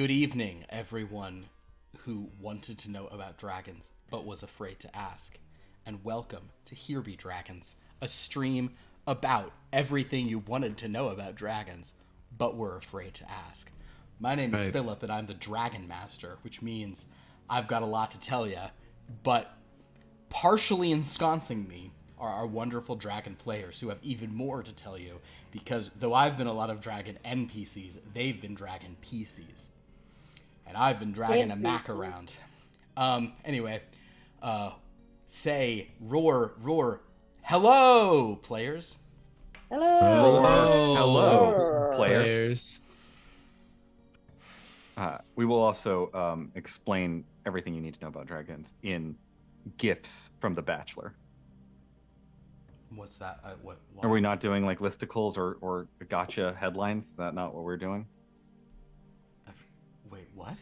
Good evening, everyone who wanted to know about dragons but was afraid to ask. And welcome to Here Be Dragons, a stream about everything you wanted to know about dragons but were afraid to ask. My name is Philip and I'm the Dragon Master, which means I've got a lot to tell you, but partially ensconcing me are our wonderful dragon players who have even more to tell you, because though I've been a lot of dragon NPCs, they've been dragon PCs. And I've been dragging a Mac around. Anyway, say, roar, hello, players. Hello, players. We will also explain everything you need to know about dragons in gifts from The Bachelor. What's that? What? Are we not doing like listicles or gotcha headlines? Is that not what we're doing? Wait, what?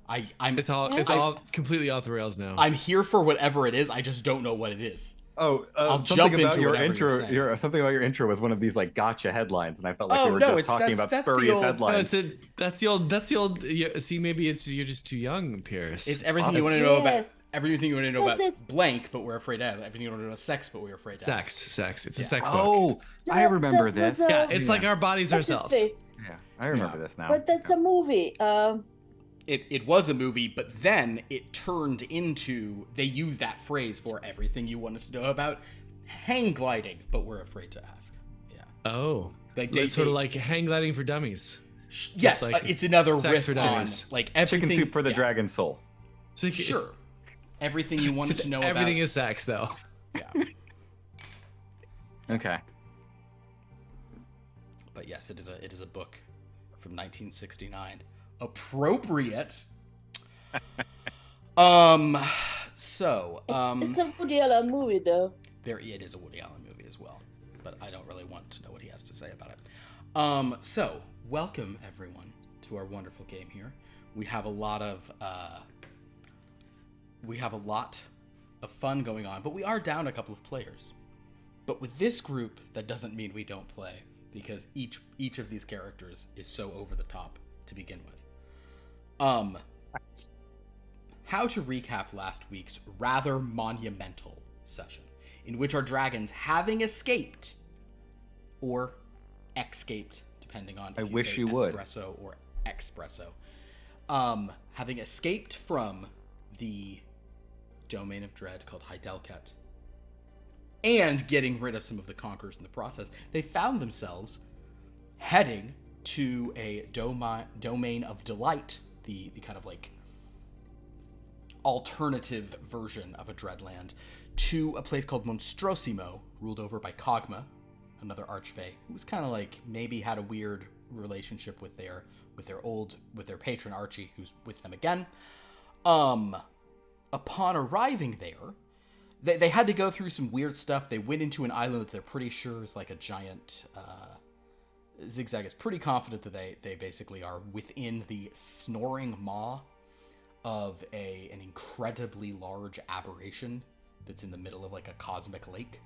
It's all completely off the rails now. I'm here for whatever it is. I just don't know what it is. Oh, I'll something jump about into your whatever intro. you're saying. Something about your intro was one of these like gotcha headlines, and I felt like we were just talking about spurious headlines. No, that's the old. See, maybe you're just too young, Pierce. It's everything you want to know about. Everything you want to know about blank, but we're afraid to ask. Everything you want to know about sex, but we're afraid to ask. Sex. It's a sex book. Oh, I remember this. Yeah, it's like our bodies ourselves. Yeah, I remember this now. But that's a movie. It was a movie, but then it turned into, they used that phrase for everything you wanted to know about hang gliding, but we're afraid to ask. Yeah. Oh, it's sort of like hang gliding for dummies. Yes, like it's another sex riff for on dummies. like everything. Chicken soup for the dragon soul. Sure. Everything you wanted to know about. Everything is sex, though. Yeah. Okay. But yes, it is a book from 1969. Appropriate. So, it's a Woody Allen movie, though. It is a Woody Allen movie as well, but I don't really want to know what he has to say about it. So welcome everyone to our wonderful game here. We have a lot of fun going on, but we are down a couple of players. But with this group, that doesn't mean we don't play, because each of these characters is so over the top to begin with. How to recap last week's rather monumental session, in which our dragons, having escaped, or escaped, depending on if you say espresso or expresso, having escaped from the domain of dread called Hydelket, and getting rid of some of the conquerors in the process, they found themselves heading to a domain of delight, the kind of like alternative version of a dreadland, to a place called Monstrosimo, ruled over by Kog'Maw, another archfey, who was kind of like maybe had a weird relationship with their patron Archie, who's with them again. Upon arriving there, they had to go through some weird stuff. They went into an island that they're pretty sure is like a giant. XigXag is pretty confident that they basically are within the snoring maw of an incredibly large aberration that's in the middle of like a cosmic lake.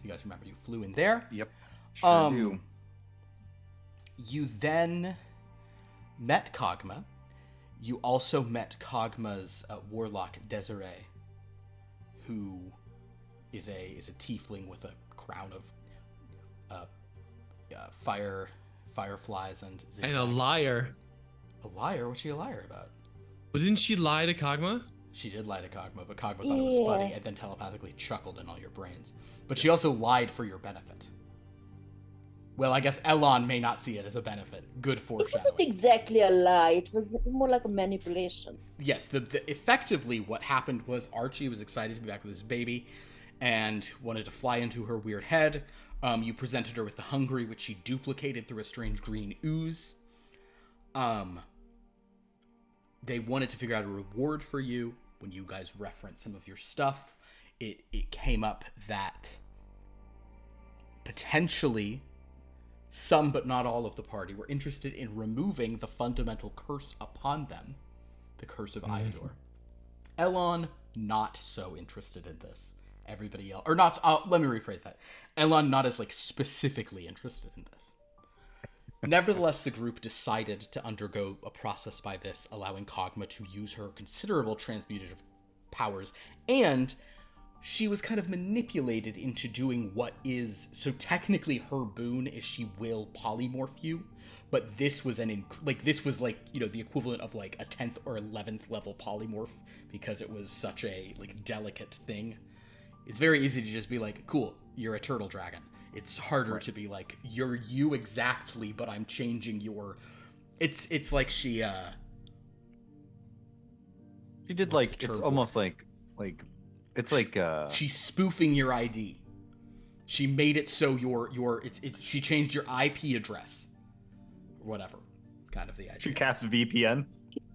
You guys remember you flew in there? Yep. Sure do. You then met Kog'Maw. You also met Kog'Maw's warlock Desiree, who is a tiefling with a crown of fireflies and zigzag. And a liar. A liar? What's she a liar about? But didn't she lie to Kog'Maw? She did lie to Kog'Maw, but Kog'Maw thought it was funny and then telepathically chuckled in all your brains. But she also lied for your benefit. Well, I guess Elon may not see it as a benefit. Good foreshadowing. It wasn't exactly a lie. It was more like a manipulation. Yes, effectively what happened was Archie was excited to be back with his baby and wanted to fly into her weird head. You presented her with the hungry, which she duplicated through a strange green ooze. They wanted to figure out a reward for you. When you guys referenced some of your stuff, it came up that potentially some but not all of the party were interested in removing the fundamental curse upon them, the curse of Iador. Elon, not so interested in this. Everybody else, or not, let me rephrase that. Elon not as like specifically interested in this. Nevertheless, the group decided to undergo a process by this, allowing Kog'Maw to use her considerable transmutative powers, and she was kind of manipulated into doing what is, so technically her boon is she will polymorph you, but this was this was like, you know, the equivalent of like a 10th or 11th level polymorph, because it was such a like delicate thing. It's very easy to just be like, cool, you're a turtle dragon. It's harder to be like, you're you exactly, but I'm changing your... It's like she did like, it's almost like it's like she's spoofing your ID. She made it so she changed your IP address, or whatever, kind of the idea. she cast VPN.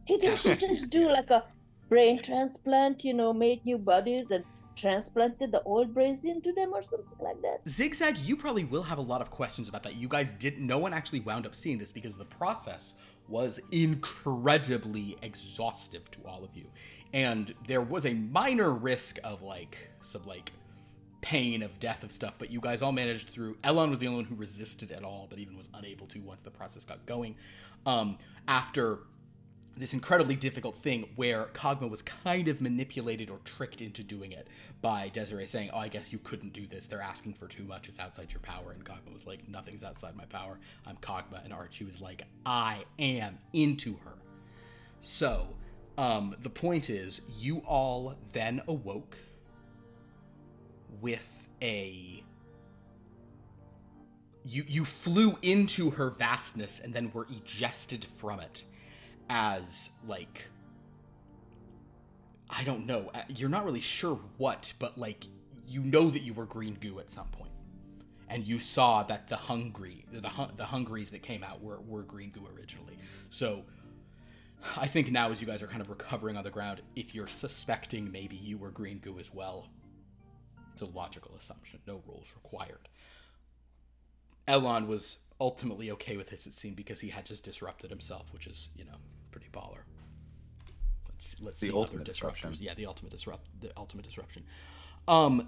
Didn't she just do like a brain transplant, you know, made new bodies and transplanted the old brains into them or something like that? XigXag, you probably will have a lot of questions about that. You guys no one actually wound up seeing this because the process was incredibly exhaustive to all of you. And there was a minor risk of like some like pain of death of stuff, but you guys all managed through. Elon was the only one who resisted at all, but even was unable to once the process got going. After this incredibly difficult thing where Kog'Maw was kind of manipulated or tricked into doing it by Desiree saying, oh, I guess you couldn't do this. They're asking for too much. It's outside your power. And Kog'Maw was like, nothing's outside my power. I'm Kog'Maw. And Archie was like, I am into her. So the point is, you all then awoke with you flew into her vastness and then were ejested from it as, like, I don't know, you're not really sure what, but, like, you know that you were green goo at some point. And you saw that the hungries that came out were green goo originally. So I think now, as you guys are kind of recovering on the ground, if you're suspecting maybe you were green goo as well, it's a logical assumption. No rules required. Elon was ultimately okay with this, it seemed, because he had just disrupted himself, which is, you know, pretty baller. Let's see other disruptors. Yeah, the ultimate disruption.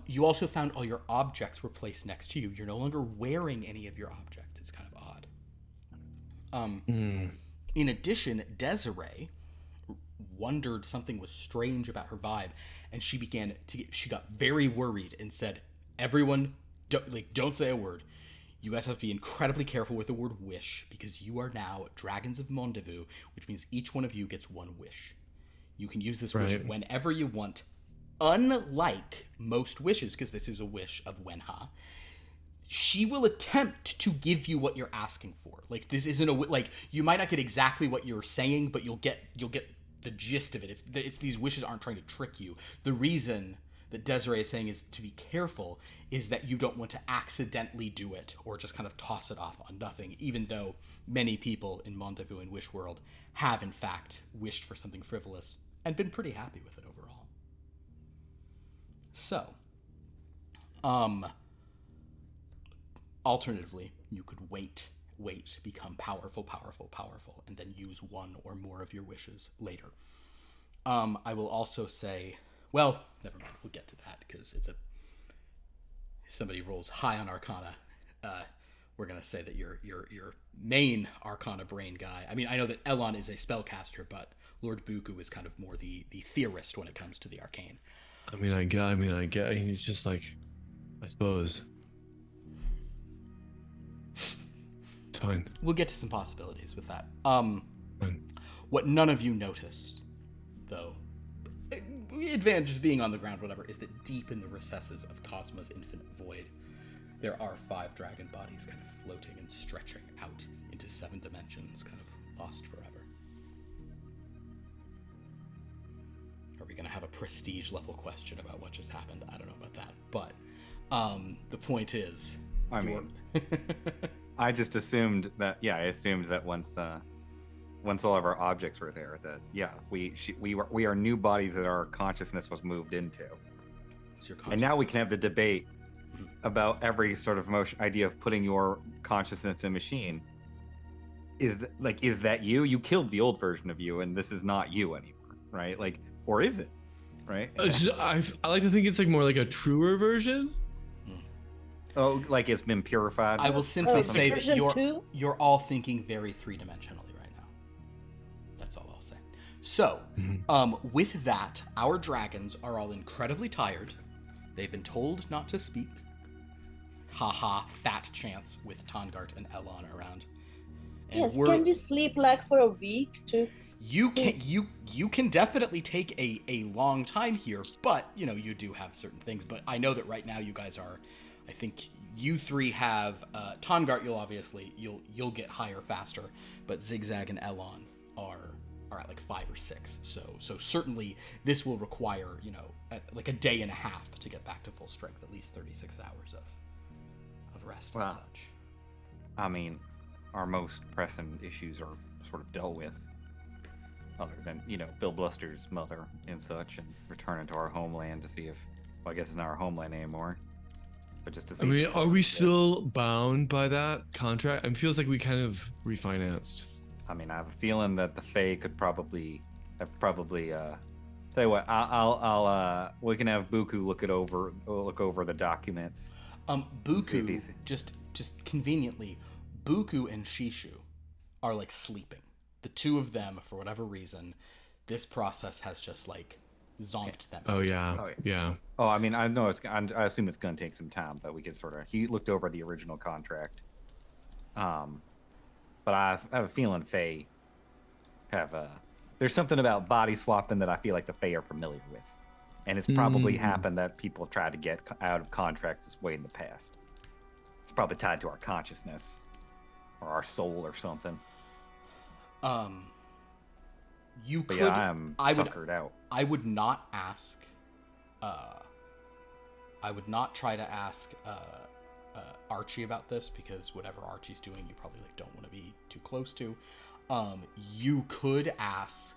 You also found all your objects were placed next to you. You're no longer wearing any of your objects. It's kind of odd. In addition, Desiree wondered something was strange about her vibe, and she got very worried and said, everyone, don't say a word. You guys have to be incredibly careful with the word wish, because you are now dragons of Mondevue, which means each one of you gets one wish. You can use this wish whenever you want, unlike most wishes, because this is a wish of Wenha. She will attempt to give you what you're asking for. Like, this isn't like, you might not get exactly what you're saying, but you'll get the gist of it. It's these wishes aren't trying to trick you. The reason that Desiree is saying is to be careful is that you don't want to accidentally do it or just kind of toss it off on nothing, even though many people in Mondevue and Wish World have in fact wished for something frivolous and been pretty happy with it overall. So, alternatively, you could wait, become powerful, and then use one or more of your wishes later. I will also say, well, never mind. We'll get to that, because if somebody rolls high on Arcana, we're gonna say that your main Arcana brain guy. I mean, I know that Elon is a spellcaster, but Lord Buku is kind of more the theorist when it comes to the arcane. I mean, I get. He's just like, I suppose. It's fine. We'll get to some possibilities with that. Fine. What none of you noticed, though, advantage being on the ground, whatever, is that deep in the recesses of Cosmo's infinite void, there are 5 dragon bodies kind of floating and stretching out into 7 dimensions, kind of lost forever. Are we going to have a prestige level question about what just happened? I don't know about that, but the point is, I mean, I just assumed that. Yeah, I assumed that once all of our objects were there, that we are new bodies that our consciousness was moved into, and now we can have the debate about every sort of idea of putting your consciousness in a machine. Is that you? You killed the old version of you, and this is not you anymore, right? Like, or is it? Right? I like to think it's like more like a truer version. Oh, like it's been purified. I will simply say that version 2? you're all thinking very three-dimensionally right now. That's all I'll say. So, with that, our dragons are all incredibly tired. They've been told not to speak. Haha, fat chance with Tongart and Elon around. And Yes, can we sleep like for a week too? You can definitely take a long time here, but you do have certain things. But I know that right now you guys are, I think you three have Tongart. You'll get higher faster, but XigXag and Elon are at like 5 or 6. So certainly this will require like a day and a half to get back to full strength. At least 36 hours of rest and such. I mean, our most pressing issues are sort of dealt with, other than Bill Bluster's mother and such, and returning to our homeland to see if, well, I guess it's not our homeland anymore, but just to see. I mean, are we still bound by that contract? It feels like we kind of refinanced. I mean, I have a feeling that the Fae could probably tell you what, we can have Buku look over the documents. Buku, just conveniently, Buku and Shishu are like sleeping. The two of them, for whatever reason, this process has just like zonked them. Oh yeah. Oh, I mean, I know I assume it's going to take some time, but we could he looked over the original contract. But I have a feeling Fae there's something about body swapping that I feel like the Fae are familiar with. And it's probably happened that people have tried to get out of contracts this way in the past. It's probably tied to our consciousness or our soul or something. You but could. Yeah, I tuckered out. I would not ask. I would not try to ask Archie about this, because whatever Archie's doing, you probably don't want to be too close to. You could ask.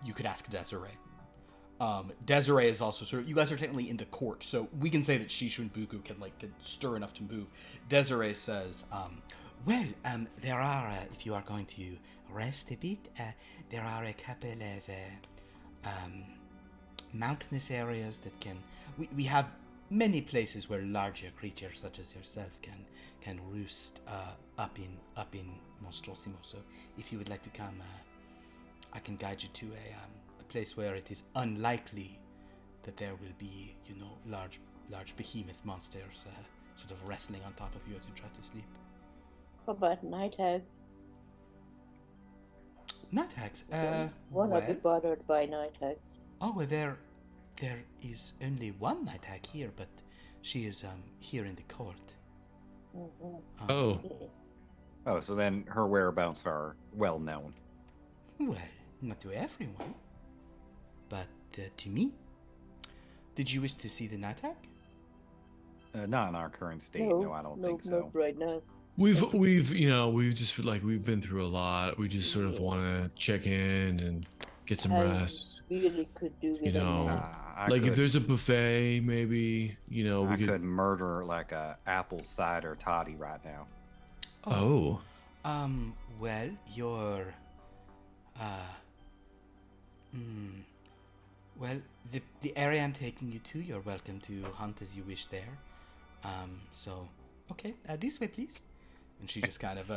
You could ask Desiree. Desiree is also sort of, you guys are technically in the court, so we can say that Shishu and Buku can stir enough to move. Desiree says, there are, if you are going to rest a bit, there are a couple of mountainous areas that we have many places where larger creatures such as yourself can roost up in Monstrosimo. So if you would like to come, I can guide you to a place where it is unlikely that there will be, large behemoth monsters sort of wrestling on top of you as you try to sleep. How about night hags? Night hags? Won't I be bothered by night hags? Oh, well, there is only one night hag here, but she is here in the court. Mm-hmm. Oh, so then her whereabouts are well known. Well, not to everyone, but to me. Did you wish to see the night hag? Not in our current state. No, I don't think so. Not right now. We've just we've been through a lot. We just sort of want to check in and get some rest. Really could do with if there's a buffet, maybe we could murder like a apple cider toddy right now. Oh. Well, you're well, the area I'm taking you to, you're welcome to hunt as you wish there. So okay, this way, please. And she just kind of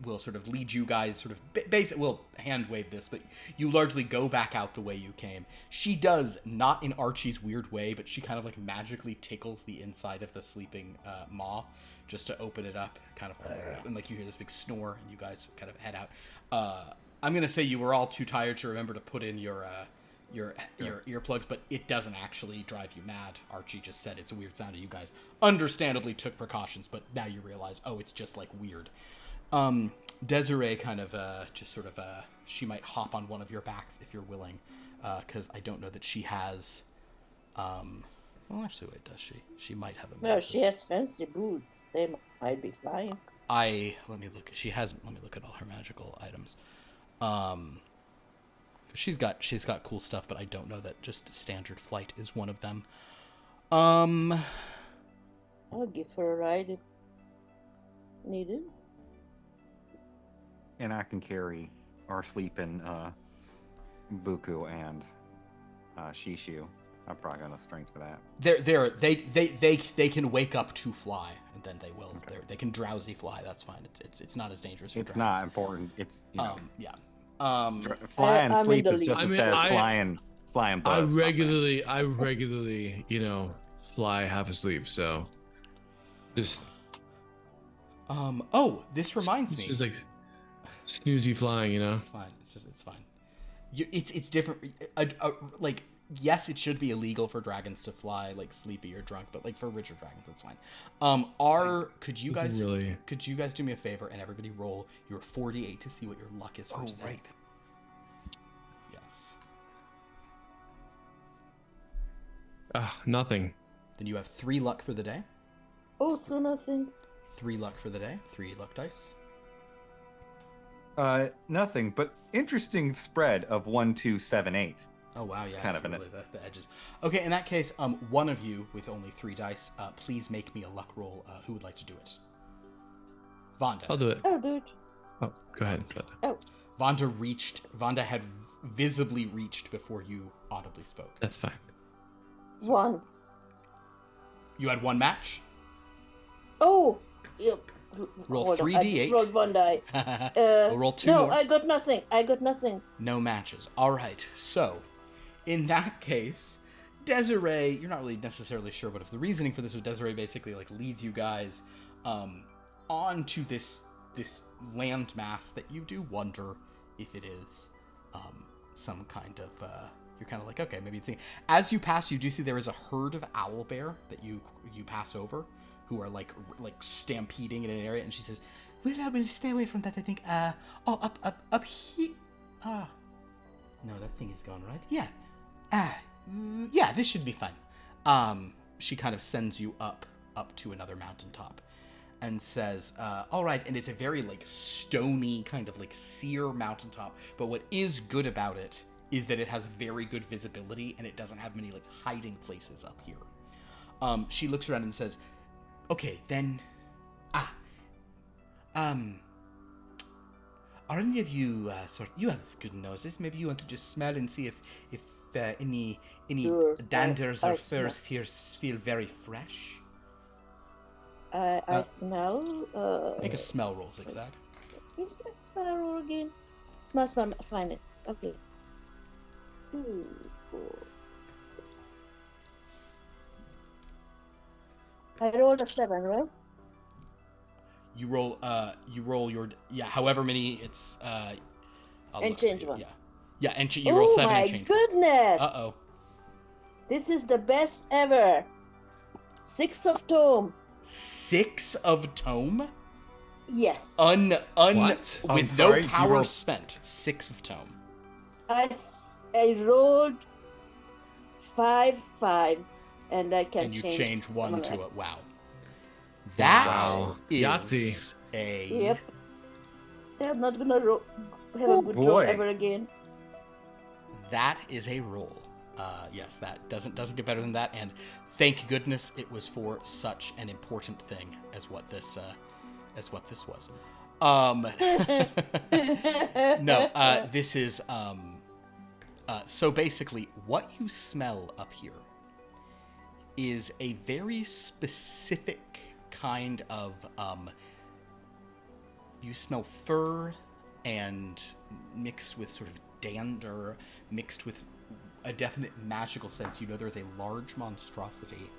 will sort of lead you guys, sort of basic. Will hand wave this, but you largely go back out the way you came. She does, not in Archie's weird way, but she kind of magically tickles the inside of the sleeping maw just to open it up, kind of, and you hear this big snore, and you guys kind of head out. I'm gonna say you were all too tired to remember to put in your earplugs, but it doesn't actually drive you mad. Archie just said it's a weird sound, and you guys understandably took precautions, but now you realize, it's just weird. Desiree kind of just sort of she might hop on one of your backs if you're willing, because I don't know that she has well, actually, wait, does she? She might have a massive... No, she has fancy boots. They might be fine. Let me look. Let me look at all her magical items. She's got cool stuff, but I don't know that just standard flight is one of them. I'll give her a ride if needed. And I can carry our sleeping Buku and Shishu. I'm probably gonna strength for that. They can wake up to fly, and then they will. Okay. They can drowsy fly. That's fine. It's not as dangerous. For It's dragons. not important. It's Yeah. fly and I'm in sleep the is lead. just I as mean, bad as I- flying I boats. regularly, fly half asleep. So, just Oh, this reminds it's me. just like snoozy flying, It's fine. It's fine. It's different. Like, yes, it should be illegal for dragons to fly like sleepy or drunk, but like for richer dragons, that's fine. Could you guys do me a favor and everybody roll your 48 to see what your luck is for today? Right. Yes. nothing. Then you have 3 luck for the day. Oh, so nothing. 3 luck for the day. 3 luck dice. Nothing, but interesting spread of 1, 2, 7, 8. Oh wow, It's yeah, kind of really the edges. Okay, in that case, one of you with only 3 dice, please make me a luck roll. Who would like to do it? Vanda. I'll do it. Oh, dude. Oh, go ahead. Oh, Vanda had visibly reached before you audibly spoke. That's fine. 1. You had 1 match. Oh, yep. Roll Hold on, 3d8. I just rolled 1 die. We'll roll 2 No, more. I got nothing. No matches. All right. So, in that case, Desiree, you're not really necessarily sure, but if the reasoning for this was Desiree basically like leads you guys onto this landmass that you do wonder if it is some kind of you're kind of like, okay, maybe it's as you pass, you do see there is a herd of owlbear that you pass over, who are like stampeding in an area, and she says, we'll stay away from that, I think. Up here. No, that thing is gone, right? Yeah. Yeah, this should be fun. She kind of sends you up to another mountaintop and says, all right, and it's a very like stony kind of like sear mountaintop, but what is good about it is that it has very good visibility and it doesn't have many like hiding places up here. She looks around and says, okay, then, are any of you you have good noses? Maybe you want to just smell and see if any Sure, danders I or smell. thirst here feel very fresh. I smell. Make a smell roll, XigXag. Is my smell roll again? Smell, find it. Okay. 2, 4. I rolled a 7, right? You roll your however many it's I'll And look for change you. one. Yeah, and you roll 7 and change. Oh my goodness! Uh-oh. This is the best ever. 6 of tome. 6 of tome? Yes. What? With I'm no sorry, you power rolled- spent. 6 of tome. I rolled 5, and I can And you change. change 1 one to left. a wow. That Wow. is Yahtzee. a Yep. I'm not gonna have a good roll boy. ever again. That is a roll. Yes, that doesn't get better than that, and thank goodness it was for such an important thing as what this was. No, this is so basically what you smell up here is a very specific kind of you smell fur and mixed with sort of dander, mixed with a definite magical sense. You know there's a large monstrosity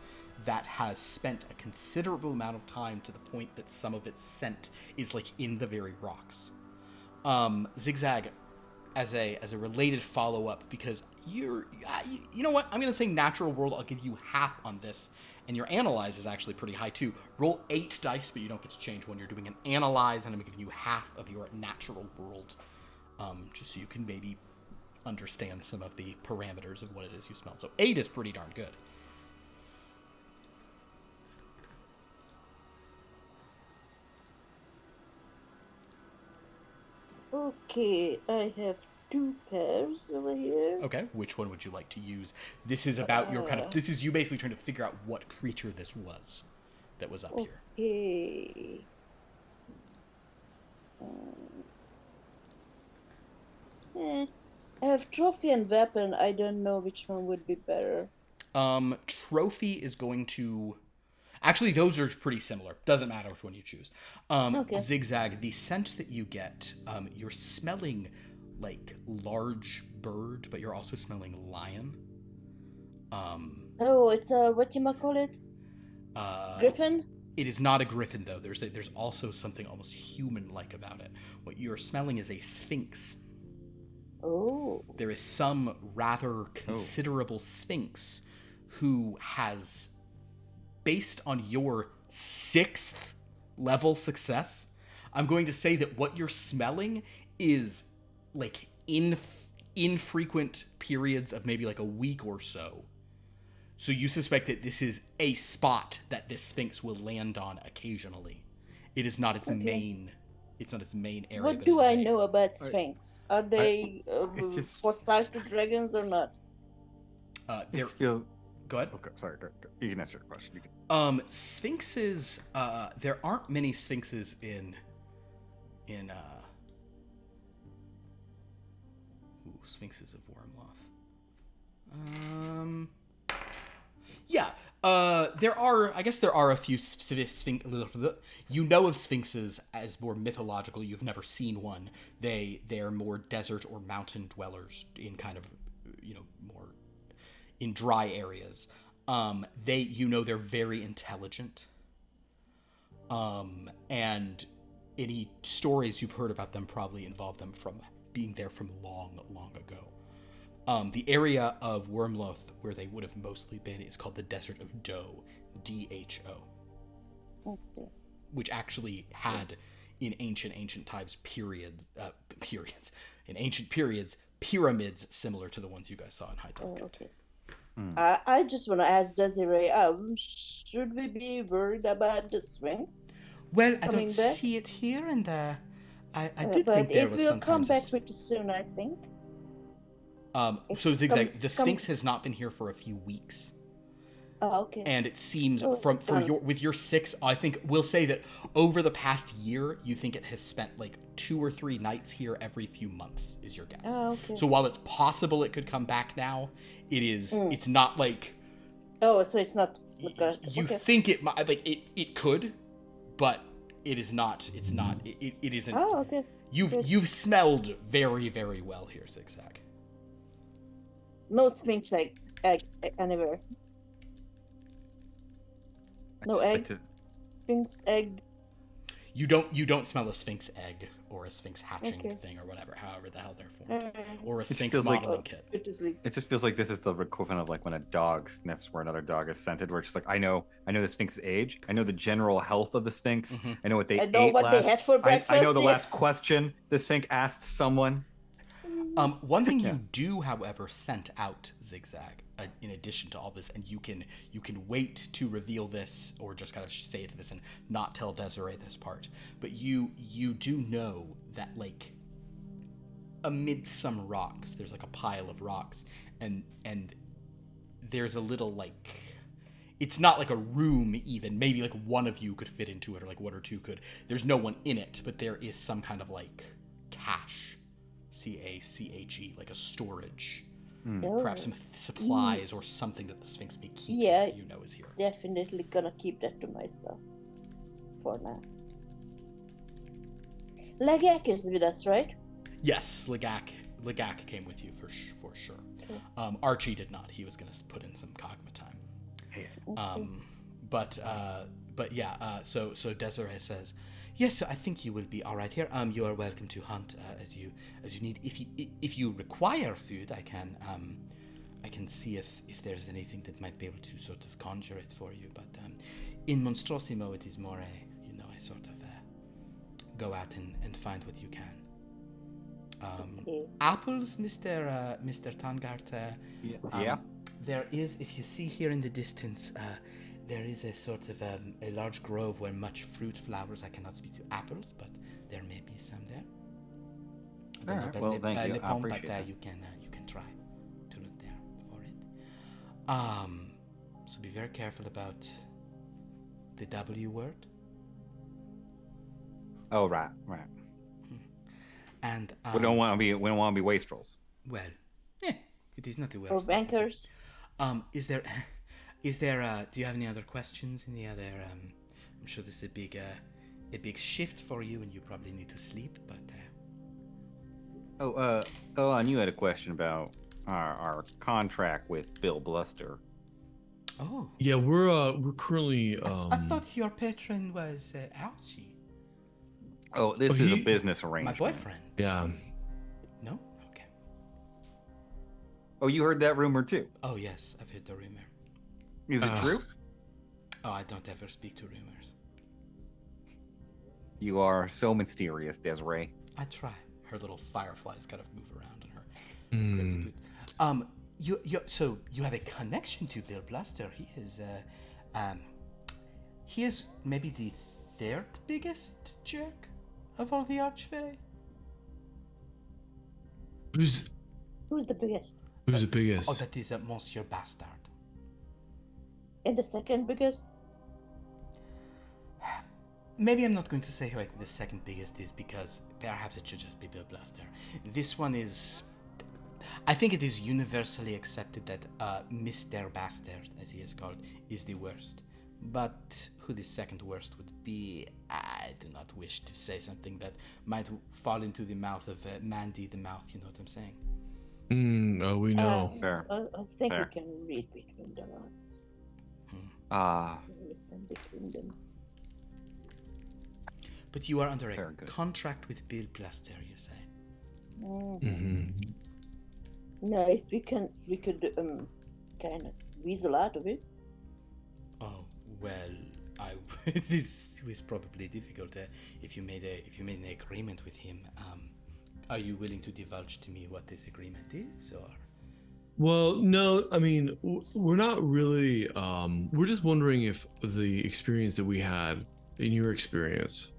that has spent a considerable amount of time to the point that some of its scent is like in the very rocks. XigXag, as a related follow-up, because you know what, I'm gonna say natural world, I'll give you half on this, and your analyze is actually pretty high too. Roll 8 dice, but you don't get to change one. You're doing an analyze, and I'm giving you half of your natural world, just so you can maybe understand some of the parameters of what it is you smell. So 8 is pretty darn good. Okay, I have 2 pairs over here. Okay, which one would you like to use? This is about your kind of, this is you basically trying to figure out what creature this was that was up here. Okay. I have trophy and weapon. I don't know which one would be better. Trophy is going to... Actually, those are pretty similar. Doesn't matter which one you choose. Okay. XigXag, the scent that you get, you're smelling like large bird, but you're also smelling lion. Oh, it's a whatchamacallit? Griffin? It is not a griffin, though. There's also something almost human-like about it. What you're smelling is a sphinx. Oh. There is some rather considerable sphinx who has, based on your 6th level success, I'm going to say that what you're smelling is like infrequent periods of maybe like a week or so. So you suspect that this is a spot that this sphinx will land on occasionally. It is not its main. It's not its main area. What but do it is I know about Sphinx? Are they just- hostile to dragons or not? There. Feels... Go ahead. Okay, sorry. Go. You can answer your question. You can... Sphinxes. There aren't many sphinxes in. Sphinxes of Wyrmloth. Yeah. There are. I guess there are a few sphinx. You know of sphinxes as more mythological. You've never seen one. They're more desert or mountain dwellers in kind of, more in dry areas. They're very intelligent. And any stories you've heard about them probably involve them from being there from long, long ago. The area of Wyrmloth where they would have mostly been is called the Desert of Doe, D-H-O. Okay. Which actually had, in ancient times, pyramids similar to the ones you guys saw in High Tide. Oh, okay. I just want to ask Desiree, should we be worried about the Sphinx? Well, I coming don't back? see it here, and I did But think there it was will come sometimes back pretty soon, I think. So XigXag, comes- the Sphinx has not been here for a few weeks. Oh, okay. And it seems Oh, from fun. your 6, I think we'll say that over the past year, you think it has spent like 2 or 3 nights here every few months, is your guess. Oh, okay. So while it's possible it could come back now, it's not like Oh, so it's not. you okay. think it might, like it could, but it is not. It's not. It isn't. Oh, okay. You've smelled very, very well here, XigXag. No Sphinx egg anywhere. No egg? Expected- Sphinx egg. You don't smell a sphinx egg or a sphinx hatching Okay. thing or whatever, however the hell they're formed, Uh, or a just sphinx feels like- modeling kit. Good to sleep. It just feels like this is the equivalent of like when a dog sniffs where another dog is scented, where it's just like, I know the Sphinx's age. I know the general health of the Sphinx. Mhm. I know what they I know ate what last. they had for breakfast. I know the yeah. last question the Sphinx asked someone. One thing Yeah. you do, however, sent out XigXag in addition to all this, and you can wait to reveal this or just kind of say it to this and not tell Desiree this part. But you do know that like amid some rocks, there's like a pile of rocks, and there's a little like. It's not like a room even. Maybe like one of you could fit into it, or like one or two could. There's no one in it, but there is some kind of like cache. C-A-C-H-E, like a storage. Oh, Perhaps some supplies or something that the Sphinx may keep Yeah. that you know is here. definitely gonna keep that to myself for now. Legak is with us, right? Yes, Legak came with you for sure. Okay. Archie did not. He was going to put in some cogma time. But yeah, so Desiree says, yes, I think you will be all right here. You are welcome to hunt as you need. If you require food, I can see if there's anything that might be able to sort of conjure it for you. But in Monstrosimo, it is more I sort of go out and find what you can. Okay. Apples, Mr. Tangart. Yeah. There is, if you see here in the distance, there is a sort of a large grove where much fruit flowers. I cannot speak to apples, but there may be some there. All right, well, thank you. I appreciate that. You can try to look there for it. So be very careful about the W word. Oh, right. And We don't want to be wastrels. well, it is not the worst. Or bankers. Is there, do you have any other questions? Any other? I'm sure this is a big shift for you, and you probably need to sleep. But and you had a question about our contract with Bill Bluster. oh, Yeah, we're currently. I thought your patron was Archie, Oh, this Oh, is a he- business my arrangement. boyfriend. Yeah. No, okay. Oh, you heard that rumor too? Oh yes, I've heard the rumor. Is it true? Oh, I don't ever speak to rumors. You are so mysterious, Desiree. I try. Her little fireflies kind of move around in her crazy boot. So you have a connection to Bill Bluster. He is maybe the third biggest jerk of all the Archfey. Who's Who's the biggest? the biggest? Oh, that is Monsieur Bastard. And the second biggest? Maybe I'm not going to say who I think the second biggest is because perhaps it should just be Bill Bluster. This one is... I think it is universally accepted that Mr. Bastard, as he is called, is the worst. But who the second worst would be, I do not wish to say something that might fall into the mouth of Mandy the Mouth, you know what I'm saying? Oh, we know. Fair. I think Fair. we can read between the lines. Listen between them. But you are under a Very good. contract with Bill Bluster, you say? No, if we could kind of weasel out of it. Oh well, this was probably difficult. If you made an agreement with him, are you willing to divulge to me what this agreement is, or? Well, no, I mean, we're not really. We're just wondering if the experience that we had, in your experience,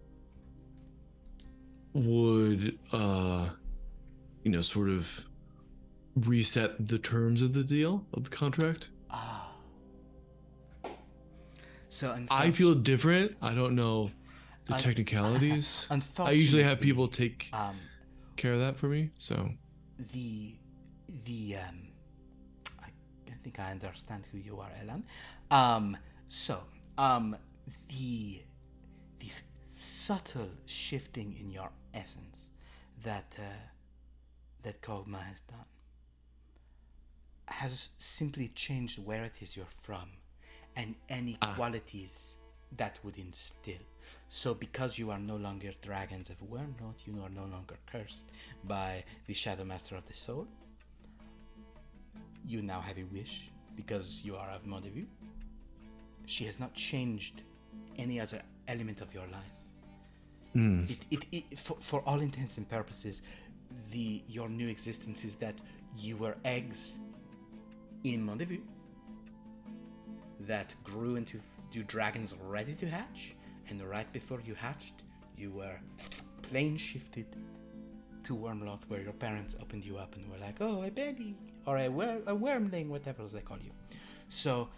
would, sort of reset the terms of the deal, of the contract. So I feel different. I don't know the technicalities. I usually have people take care of that for me. So the I think I understand who you are, Ellen. The subtle shifting in your essence that Kog'Maw has done has simply changed where it is you're from and any qualities that would instill. So because you are no longer dragons of Wyrmloth, you are no longer cursed by the Shadow Master of the Soul. You now have a wish because you are of Mondevue. She has not changed any other element of your life. For all intents and purposes, your new existence is that you were eggs in Mondevue that grew into dragons ready to hatch, and right before you hatched, you were plane shifted to Wyrmloth, where your parents opened you up and were like, "Oh, a baby," or a wormling, whatever they call you. So,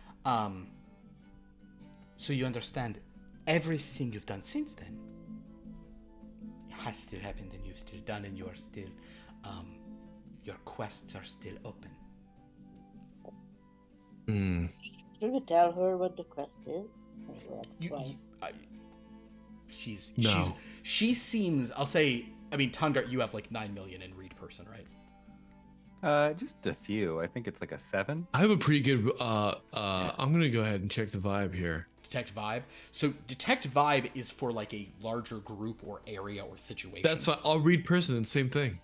so you understand everything you've done since then has still happened, and you've still done, and you are still, your quests are still open. Should we tell her what the quest is? She seems, I'll say, I mean, Tungart, you have like 9 million in read person, right? Just a few. I think it's like a 7. I have a pretty good. I'm gonna go ahead and check the vibe here. Detect vibe. So detect vibe is for like a larger group or area or situation. That's fine. I'll read person. Same thing.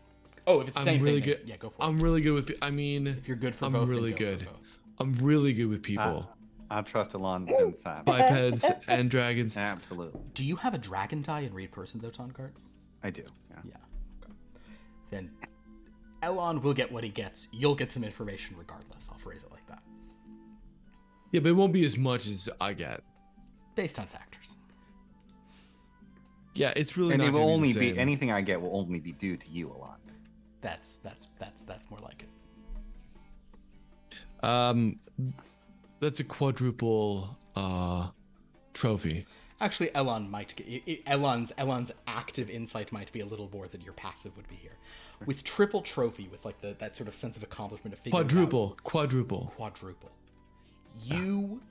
Oh, if it's the same really thing, good. yeah, go for it. I'm really good with. I mean, If you're good for I'm both, then really go for good. both. I'm really good with people. I trust Alon's inside. Bipeds and dragons. Absolutely. Do you have a dragon die in read person though, Tongart? I do. Yeah. Yeah. Okay. Then Elon will get what he gets. You'll get some information regardless. I'll phrase it like that. Yeah, but it won't be as much as I get. Based on factors. Yeah, it's really And not it will gonna only the be same. anything I get will only be due to you, Alon. That's more like it. That's a quadruple trophy. Actually, Elon might get Elon's active insight might be a little more than your passive would be here. With triple trophy, with like that sort of sense of accomplishment of figuring Quadruple. quadruple. You.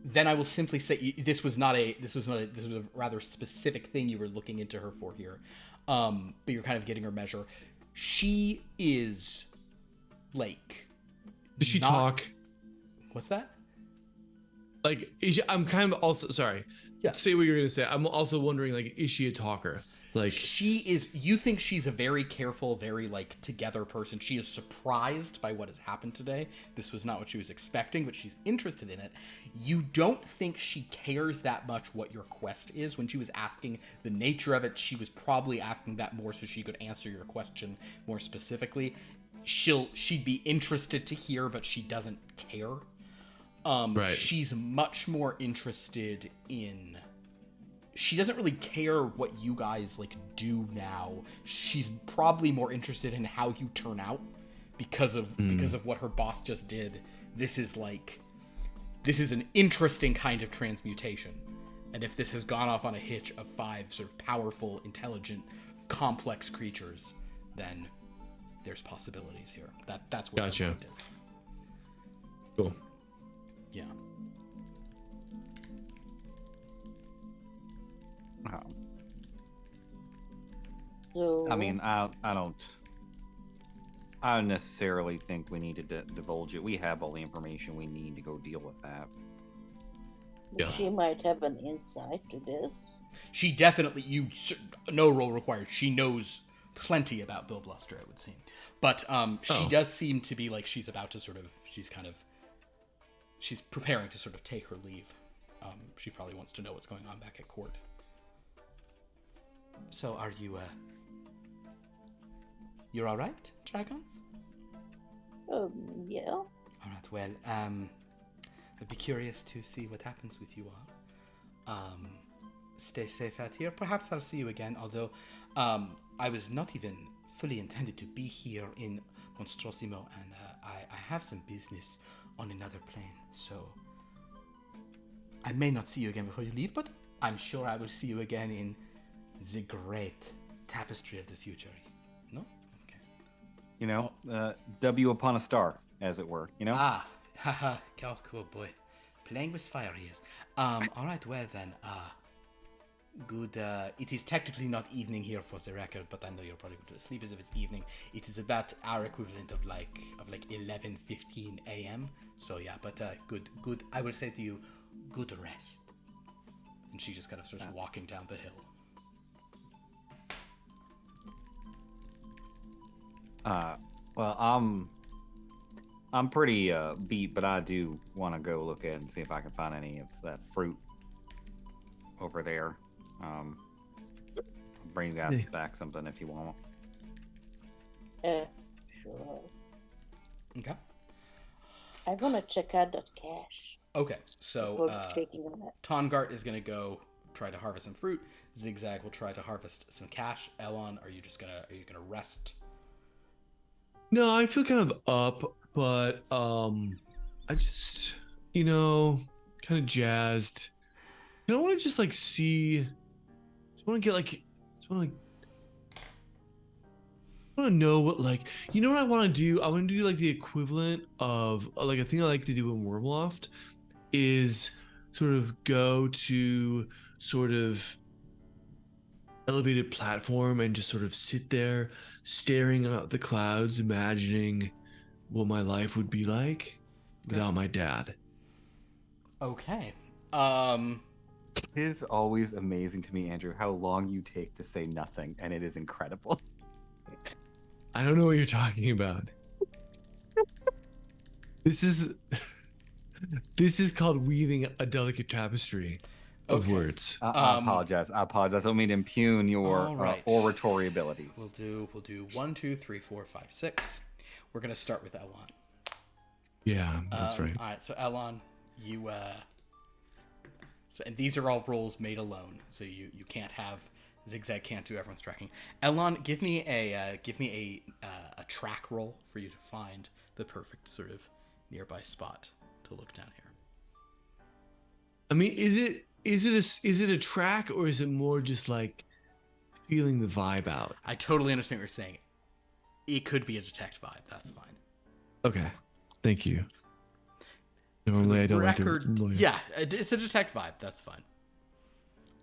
Then I will simply say this was a rather specific thing you were looking into her for here, but you're kind of getting her measure. She is like. Does she talk? What's that? Like, I'm kind of also sorry. Yeah. Say what you're gonna say. I'm also wondering, like, is she a talker? Like, she is. You think she's a very careful, very like together person. She is surprised by what has happened today. This was not what she was expecting, but she's interested in it. You don't think she cares that much what your quest is. When she was asking the nature of it, she was probably asking that more so she could answer your question more specifically. She'd be interested to hear, but she doesn't care. Right. She's much more interested in. She doesn't really care what you guys like do now. She's probably more interested in how you turn out because of what her boss just did. This is an interesting kind of transmutation. And if this has gone off on a hitch of 5 sort of powerful, intelligent, complex creatures, then there's possibilities here. That's what Gotcha. the point is. Cool. Yeah. So, I mean, I don't necessarily think we need to divulge it. We have all the information we need to go deal with that. Yeah. she might have an insight to this. She definitely, no role required. She knows plenty about Bill Bluster, it would seem. But she does seem to be like she's about to she's preparing to sort of take her leave. She probably wants to know what's going on back at court. So are you, you're all right, dragons? Yeah. All right, well, I'd be curious to see what happens with you all. Stay safe out here. Perhaps I'll see you again, although I was not even fully intended to be here in Monstrosimo, and I have some business on another plane, so I may not see you again before you leave, but I'm sure I will see you again in the great tapestry of the future. No? Okay. You know, W upon a star, as it were. You know. Ah, haha, cool boy. Playing with fire he is. All right, well then, good. It is technically not evening here for the record, but I know you're probably going to sleep as if it's evening. It is about our equivalent of like 11:15 a.m. So yeah, but good. I will say to you, good rest. And she just kind of starts walking down the hill. Well, I'm pretty beat, but I do want to go look at and see if I can find any of that fruit over there. I'll bring you guys back something if you want. Sure. Okay. I want to check out that cache. Okay, so Before taking on that. Tongart is going to go try to harvest some fruit. XigXag will try to harvest some cash. Elon, are you gonna rest? No, I feel kind of up, but I just, kind of jazzed. I want to just like see. I want to get like. I want to know what what I want to do. I want to do like the equivalent of like a thing I like to do in Wyrmloth is sort of go to sort of elevated platform and just sort of sit there staring out the clouds, imagining what my life would be like without my dad. Okay. It is always amazing to me, Andrew, how long you take to say nothing, and it is incredible. I don't know what you're talking about. This is called weaving a delicate tapestry of words. I apologize. I don't mean to impugn your right. oratory abilities. We'll do 1, 2, 3, 4, 5, 6. We're gonna start with Elon. Yeah, that's right. All right, so Elon, you and these are all rolls made alone, so you can't have XigXag can't do everyone's tracking. Elon, give me a track roll for you to find the perfect sort of nearby spot to look down here. I mean, is it a track, or is it more just like feeling the vibe out? I totally understand what you're saying. It could be a detect vibe. That's fine. Okay, thank you. Normally, I don't record, like to. yeah, it's a detect vibe. That's fine.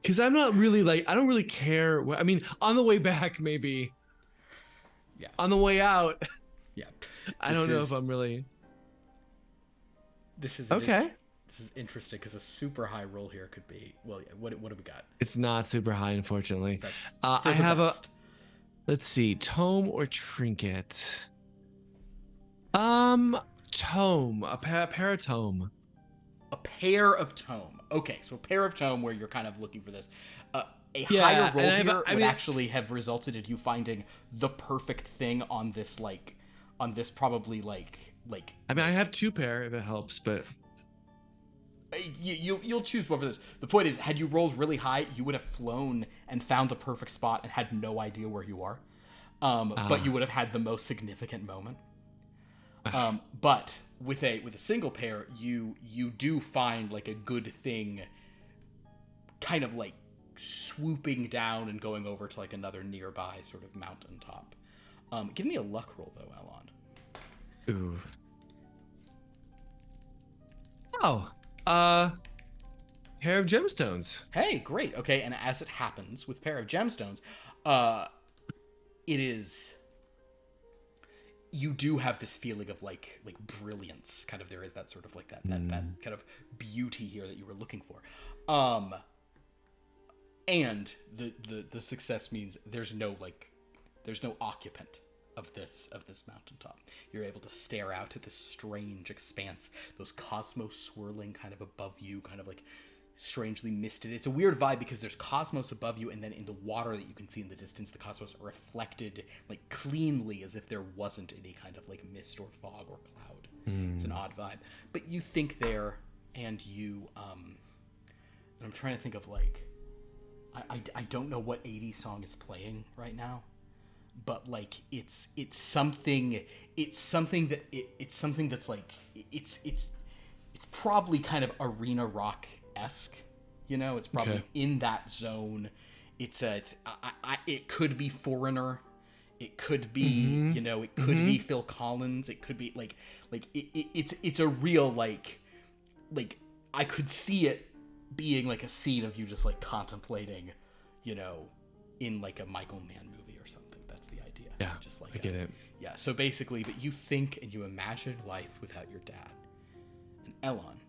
Because I'm not really like, I don't really care. I mean, on the way back, maybe. Yeah. On the way out, Yeah. I don't know if I'm really. This is Okay. This is interesting because a super high roll here could be. Well, yeah, what do we got? It's not super high, unfortunately. That's I have best. Let's see, tome or trinket. Tome. A pair of tome. A pair of tome. Okay, so a pair of tome where you're kind of looking for this. Higher roll here would actually have resulted in you finding the perfect thing on this probably like. I mean, I have 2 pair if it helps, but you'll choose one for this. The point is, had you rolled really high, you would have flown and found the perfect spot and had no idea where you are. But you would have had the most significant moment. But with a single pair, you do find like a good thing, kind of like swooping down and going over to like another nearby sort of mountaintop. Give me a luck roll though, Elon. Ooh. Oh. Pair of gemstones. Hey, great. Okay, and as it happens with pair of gemstones, it is. You do have this feeling of like brilliance. Kind of there is that sort of like that kind of beauty here that you were looking for. And the success means there's no occupant of this mountaintop. You're able to stare out at this strange expanse, those cosmos swirling kind of above you, kind of like strangely misted. It's a weird vibe because there's cosmos above you, and then in the water that you can see in the distance, the cosmos are reflected like cleanly as if there wasn't any kind of like mist or fog or cloud. It's an odd vibe. But you think there, and you and I'm trying to think of like I don't know what 80s song is playing right now, but like it's something that's like it's probably kind of arena rock-esque, you know. It's probably in that zone. It could be Foreigner, it could be you know, it could be Phil Collins, it could be like it's a real like I could see it being like a scene of you just like contemplating, you know, in like a Michael Mann movie or something. That's the idea. Yeah, just like I get it. Yeah, so basically, but you think and you imagine life without your dad. And Elon,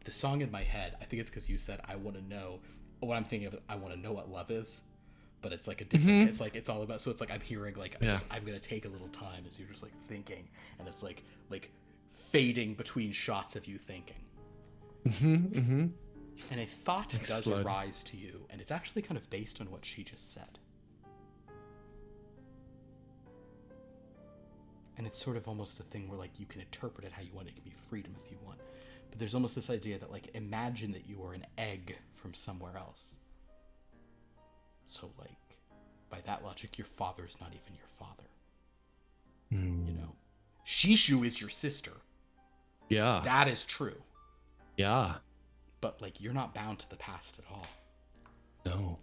the song in my head, I think it's because you said I want to know what I'm thinking of. I want to know what love is, but it's like a different. It's like it's all about. So it's like I'm hearing like I'm gonna take a little time as you're just like thinking, and it's like fading between shots of you thinking. And a thought does arise to you, and it's actually kind of based on what she just said. And it's sort of almost a thing where like you can interpret it how you want. It can be freedom if you want, but there's almost this idea that like imagine that you are an egg from somewhere else. So like by that logic, your father is not even your father. You know, Shishu is your sister. Yeah, that is true. Yeah, but like you're not bound to the past at all. No.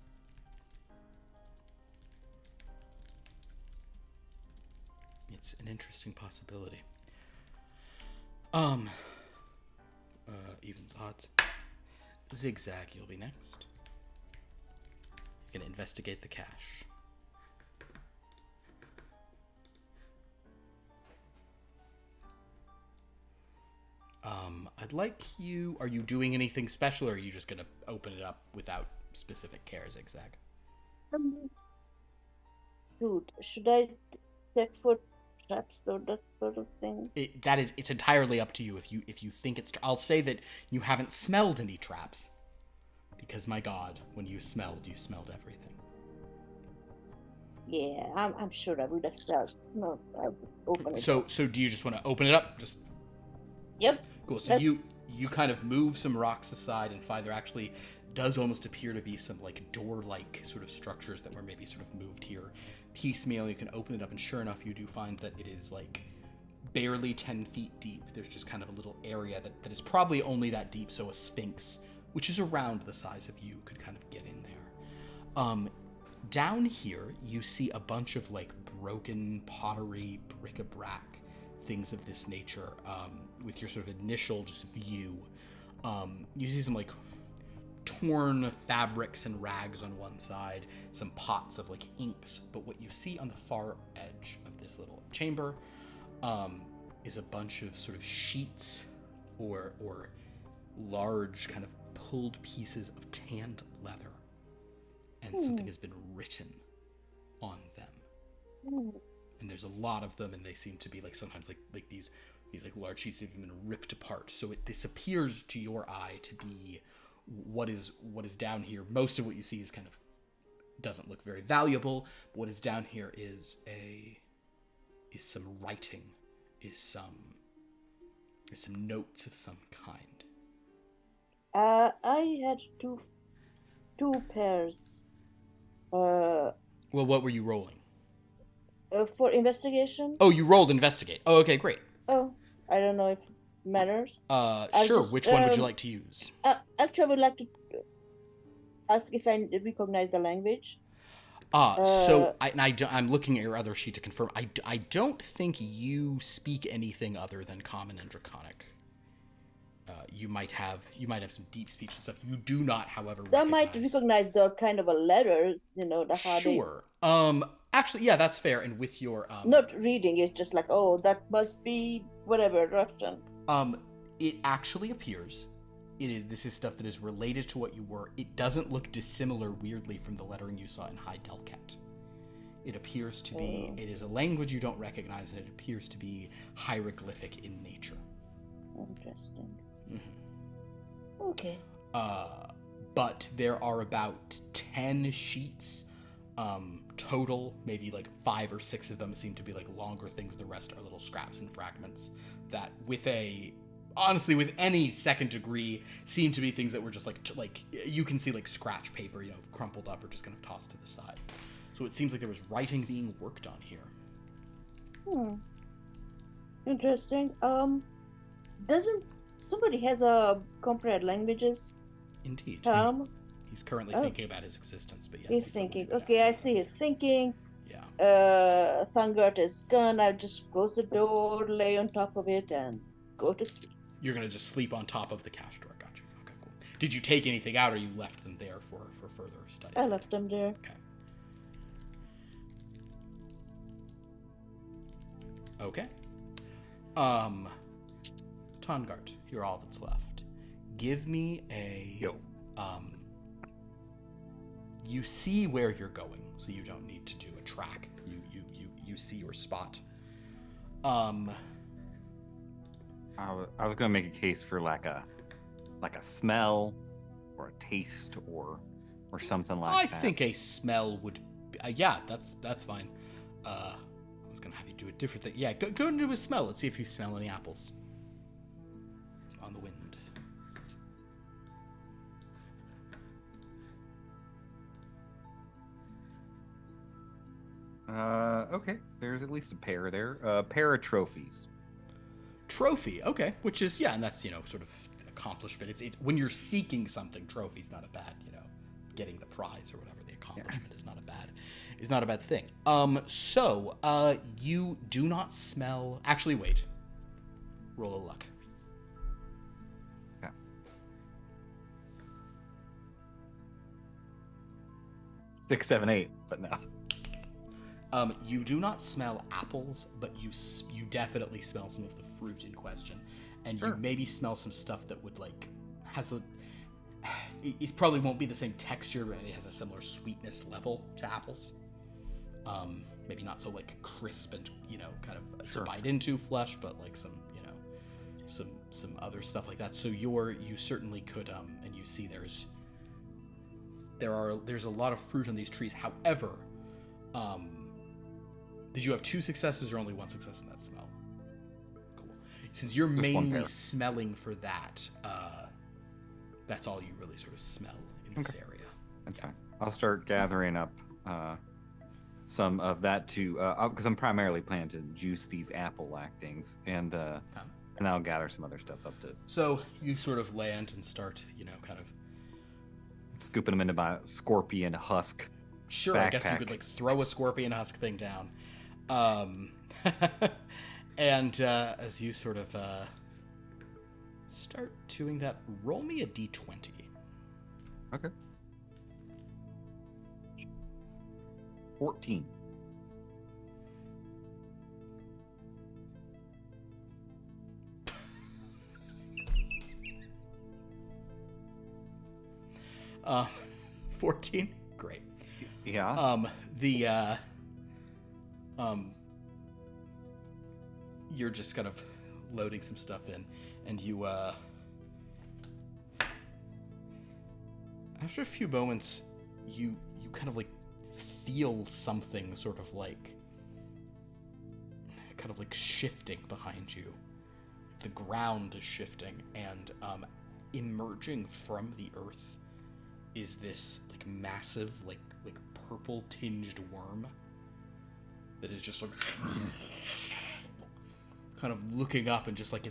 It's an interesting possibility. Evens, odds. XigXag, you'll be next. You're gonna investigate the cache. I'd like you. Are you doing anything special, or are you just gonna open it up without specific care, XigXag? Dude, should I check for traps or that sort of thing? It's entirely up to you. If you think it's, I'll say that you haven't smelled any traps, because my God, when you smelled everything. Yeah, I'm sure I would have said no. I would open it. So do you just want to open it up? Just. Yep. Cool. So you kind of move some rocks aside and find there actually does almost appear to be some like door-like sort of structures that were maybe sort of moved here piecemeal. You can open it up, and sure enough, you do find that it is like barely 10 feet deep. There's just kind of a little area that is probably only that deep, so a sphinx, which is around the size of you, could kind of get in there. Down here, you see a bunch of like broken pottery, bric-a-brac, things of this nature, with your sort of initial just view, you see some like torn fabrics and rags on one side, some pots of like inks, but what you see on the far edge of this little chamber is a bunch of sort of sheets or large kind of pulled pieces of tanned leather, and something has been written on them. And there's a lot of them, and they seem to be like sometimes like these like large sheets that have been ripped apart. So this appears to your eye to be what is down here. Most of what you see is kind of doesn't look very valuable. What is down here is some writing, is some notes of some kind. I had two pairs. Well, what were you rolling? For investigation. Oh, you rolled investigate. Oh, okay, great. Oh, I don't know if it matters. Sure. Which one would you like to use? Actually, I would like to ask if I recognize the language. I'm looking at your other sheet to confirm. I don't think you speak anything other than Common and Draconic. You might have some deep speech and stuff. You do not, however, I might recognize the kind of a letters, the how Sure. Actually, yeah, that's fair. And with your not reading it, just like, oh, that must be whatever Russian. It actually appears. This is stuff that is related to what you were. It doesn't look dissimilar, weirdly, from the lettering you saw in High Delket. It appears to be. It is a language you don't recognize, and it appears to be hieroglyphic in nature. Interesting. Mm-hmm. Okay. But there are about 10 sheets total. Maybe like 5 or 6 of them seem to be like longer things. The rest are little scraps and fragments that, with any second degree, seem to be things that were just like you can see like scratch paper, crumpled up or just kind of tossed to the side. So it seems like there was writing being worked on here. Interesting. Doesn't somebody has a comprehend languages? Indeed. He's currently thinking about his existence, but yes, he's thinking. Okay, I see. He's thinking. Yeah. Thangart is gone. I just close the door, lay on top of it, and go to sleep. You're gonna just sleep on top of the cash drawer. Gotcha. Okay, cool. Did you take anything out, or you left them there for further study? I left them there. Okay. Tangart, you're all that's left. Give me a... You see where you're going, so you don't need to do a track. You see your spot. I was gonna make a case for like a smell or a taste or something like that. I think a smell would yeah, that's fine. I was gonna have you do a different thing. Yeah, go and do a smell. Let's see if you smell any apples on the wind. Okay. There's at least a pair there. A pair of trophies. Trophy, okay. Which is, yeah, and that's, sort of accomplishment. It's when you're seeking something, trophy's not a bad, getting the prize or whatever, the accomplishment is not a bad thing. So, you do not smell... Actually, wait. Roll a luck. Okay. 6, 7, 8, but no. You do not smell apples, but you definitely smell some of the fruit in question, and you maybe smell some stuff that would has a. It probably won't be the same texture, but it has a similar sweetness level to apples. Maybe not so crisp and kind of to bite into flesh, but some some other stuff like that. So you certainly could and you see there's a lot of fruit on these trees. However, did you have 2 successes or only 1 success in that smell? Cool. Since you're mainly smelling for that, that's all you really sort of smell in this area. Okay. I'll start gathering up some of that too, because I'm primarily planning to juice these apple-like things, and I'll gather some other stuff up to. So you sort of land and start, kind of scooping them into my scorpion husk. Sure, backpack. I guess you could throw a scorpion husk thing down. And as you sort of start doing that, roll me a d20. Okay. 14. Uh, 14? Great. Yeah. You're just kind of loading some stuff in, and you, after a few moments, you kind of, like, feel something sort of, like, kind of, like, shifting behind you. The ground is shifting, and, emerging from the earth is this, like, massive, like purple tinged worm that is just like kind of looking up, and just like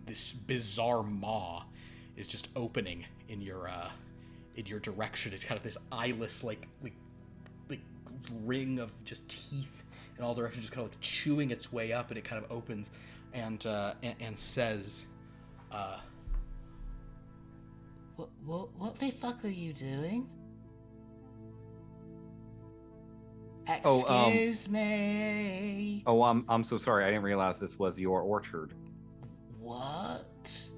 this bizarre maw is just opening in your direction. It's kind of this eyeless like ring of just teeth in all directions, just kind of like chewing its way up, and it kind of opens and says, What the fuck are you doing? Oh, Excuse me. Oh, I'm so sorry. I didn't realize this was your orchard. What?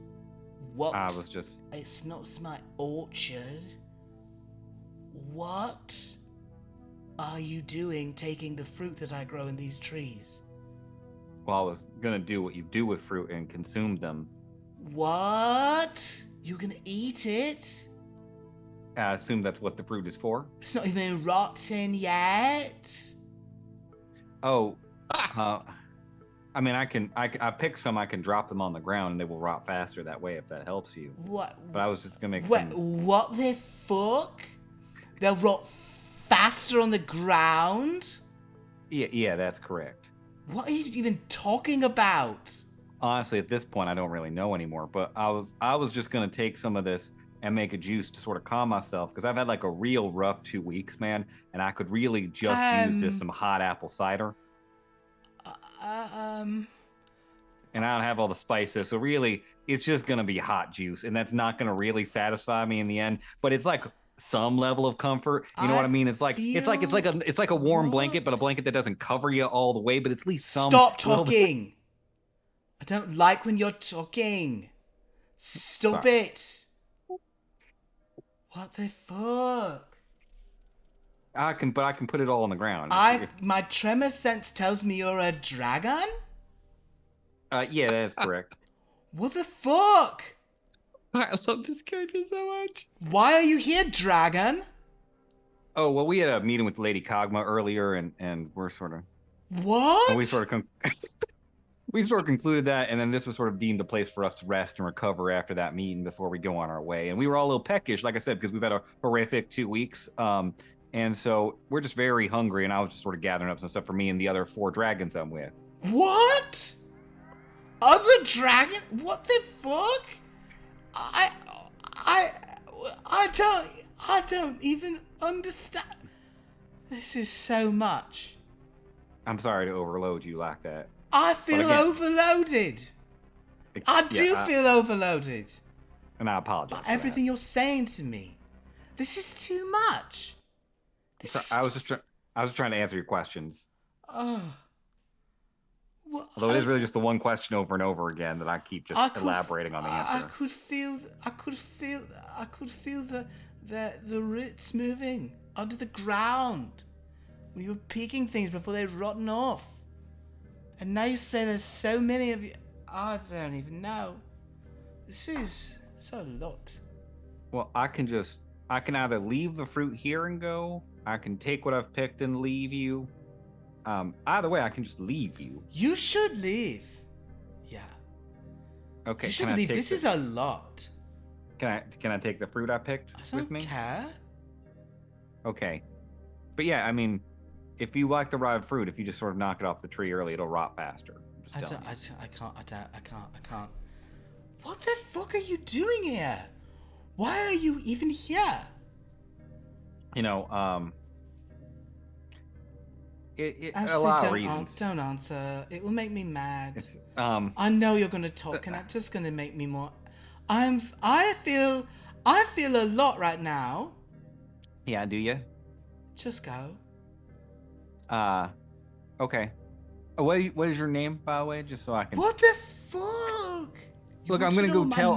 What? I was just... It's not my orchard. What are you doing taking the fruit that I grow in these trees? Well, I was gonna do what you do with fruit and consume them. What? You can eat it? I assume that's what the fruit is for. It's not even rotten yet. Oh, I mean, I pick some. I can drop them on the ground, and they will rot faster that way if that helps you. What? But I was just gonna make What? some. What the fuck? They'll rot faster on the ground? Yeah, that's correct. What are you even talking about? Honestly, at this point, I don't really know anymore. But I was just gonna take some of this and make a juice to sort of calm myself, because I've had like a real rough 2 weeks, man, and I could really just use just some hot apple cider. And I don't have all the spices, so really, it's just gonna be hot juice, and that's not gonna really satisfy me in the end. But it's like some level of comfort. You know what I mean? It's like a warm blanket, but a blanket that doesn't cover you all the way, but it's at least some. Stop talking. I don't like when you're talking. Stop it. What the fuck? I can put it all on the ground. My tremor sense tells me you're a dragon? Yeah, that is correct. What the fuck? I love this character so much. Why are you here, dragon? Oh, well, we had a meeting with Lady Kogma earlier, and we're sort of... What? We sort of concluded that, and then this was sort of deemed a place for us to rest and recover after that meeting before we go on our way. And we were all a little peckish, like I said, because we've had a horrific 2 weeks. And so we're just very hungry, and I was just sort of gathering up some stuff for me and the other 4 dragons I'm with. What? Other dragon? What the fuck? I don't even understand. This is so much. I'm sorry to overload you like that. I feel overloaded. I do feel overloaded. And I apologize. By everything you're saying to me. This is too much. I was just trying to answer your questions. Oh. Well, Although it is really just the one question over and over again that I keep just elaborating on the answer. I could feel the roots moving under the ground when you were picking things before they'd rotten off. And now you say there's so many of you. I don't even know. It's a lot. Well, I can either leave the fruit here and go. I can take what I've picked and leave you. Either way, I can just leave you. You should leave. Yeah. Okay. You should leave. This is a lot. Can I take the fruit I picked with me? I don't care. Okay. But yeah, I mean, if you like the rotted fruit, if you just sort of knock it off the tree early, it'll rot faster. I can't. What the fuck are you doing here? Why are you even here? a lot of reasons. Don't answer. It will make me mad. It's, I know you're gonna talk, and that's just gonna make me more. I feel a lot right now. Yeah, do you? Just go. Okay. What is your name, by the way, just so I can. What the fuck? Look, I'm gonna go tell.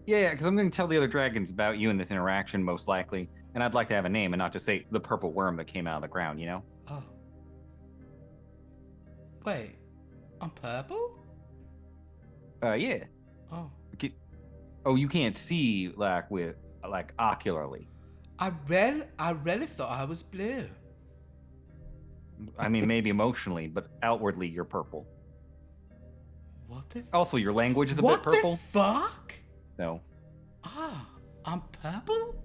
Yeah, because I'm gonna tell the other dragons about you in this interaction, most likely. And I'd like to have a name and not just say the purple worm that came out of the ground. You know? Oh. Wait, I'm purple? Yeah. Oh. Oh, you can't see like ocularly. I really thought I was blue. I mean, maybe emotionally, but outwardly you're purple. What the? Also, your language is a bit purple. What the fuck? No. Ah, I'm purple?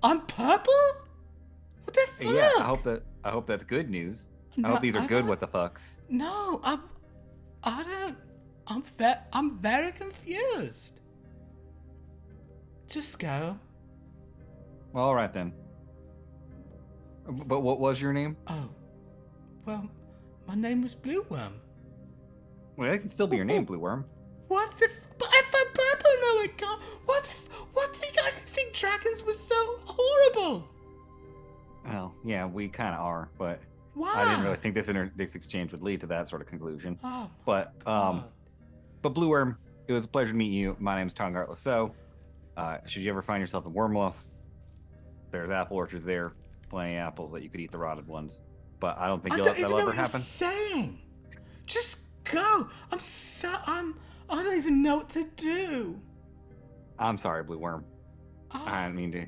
I'm purple? What the fuck? Yeah, I hope that's good news. I hope these are good what the fucks. No, I'm very confused. Just go. Well, all right then. But what was your name? Oh, well, my name was Blue Worm. Well, that can still be your name, Blue Worm. What the? But if I'm purple, no, it can't. What do you guys think dragons were so horrible? Well, yeah, we kind of are, but Why? I didn't really think this exchange would lead to that sort of conclusion. Oh, But Blue Worm, it was a pleasure to meet you. My name's Tongart Lasso. Should you ever find yourself in Wyrmloth, there's apple orchards there, plenty of apples that you could eat the rotted ones. But I don't think that'll ever happen. You're saying. Just go. I don't even know what to do. I'm sorry, Blue Worm. Oh. I didn't mean to.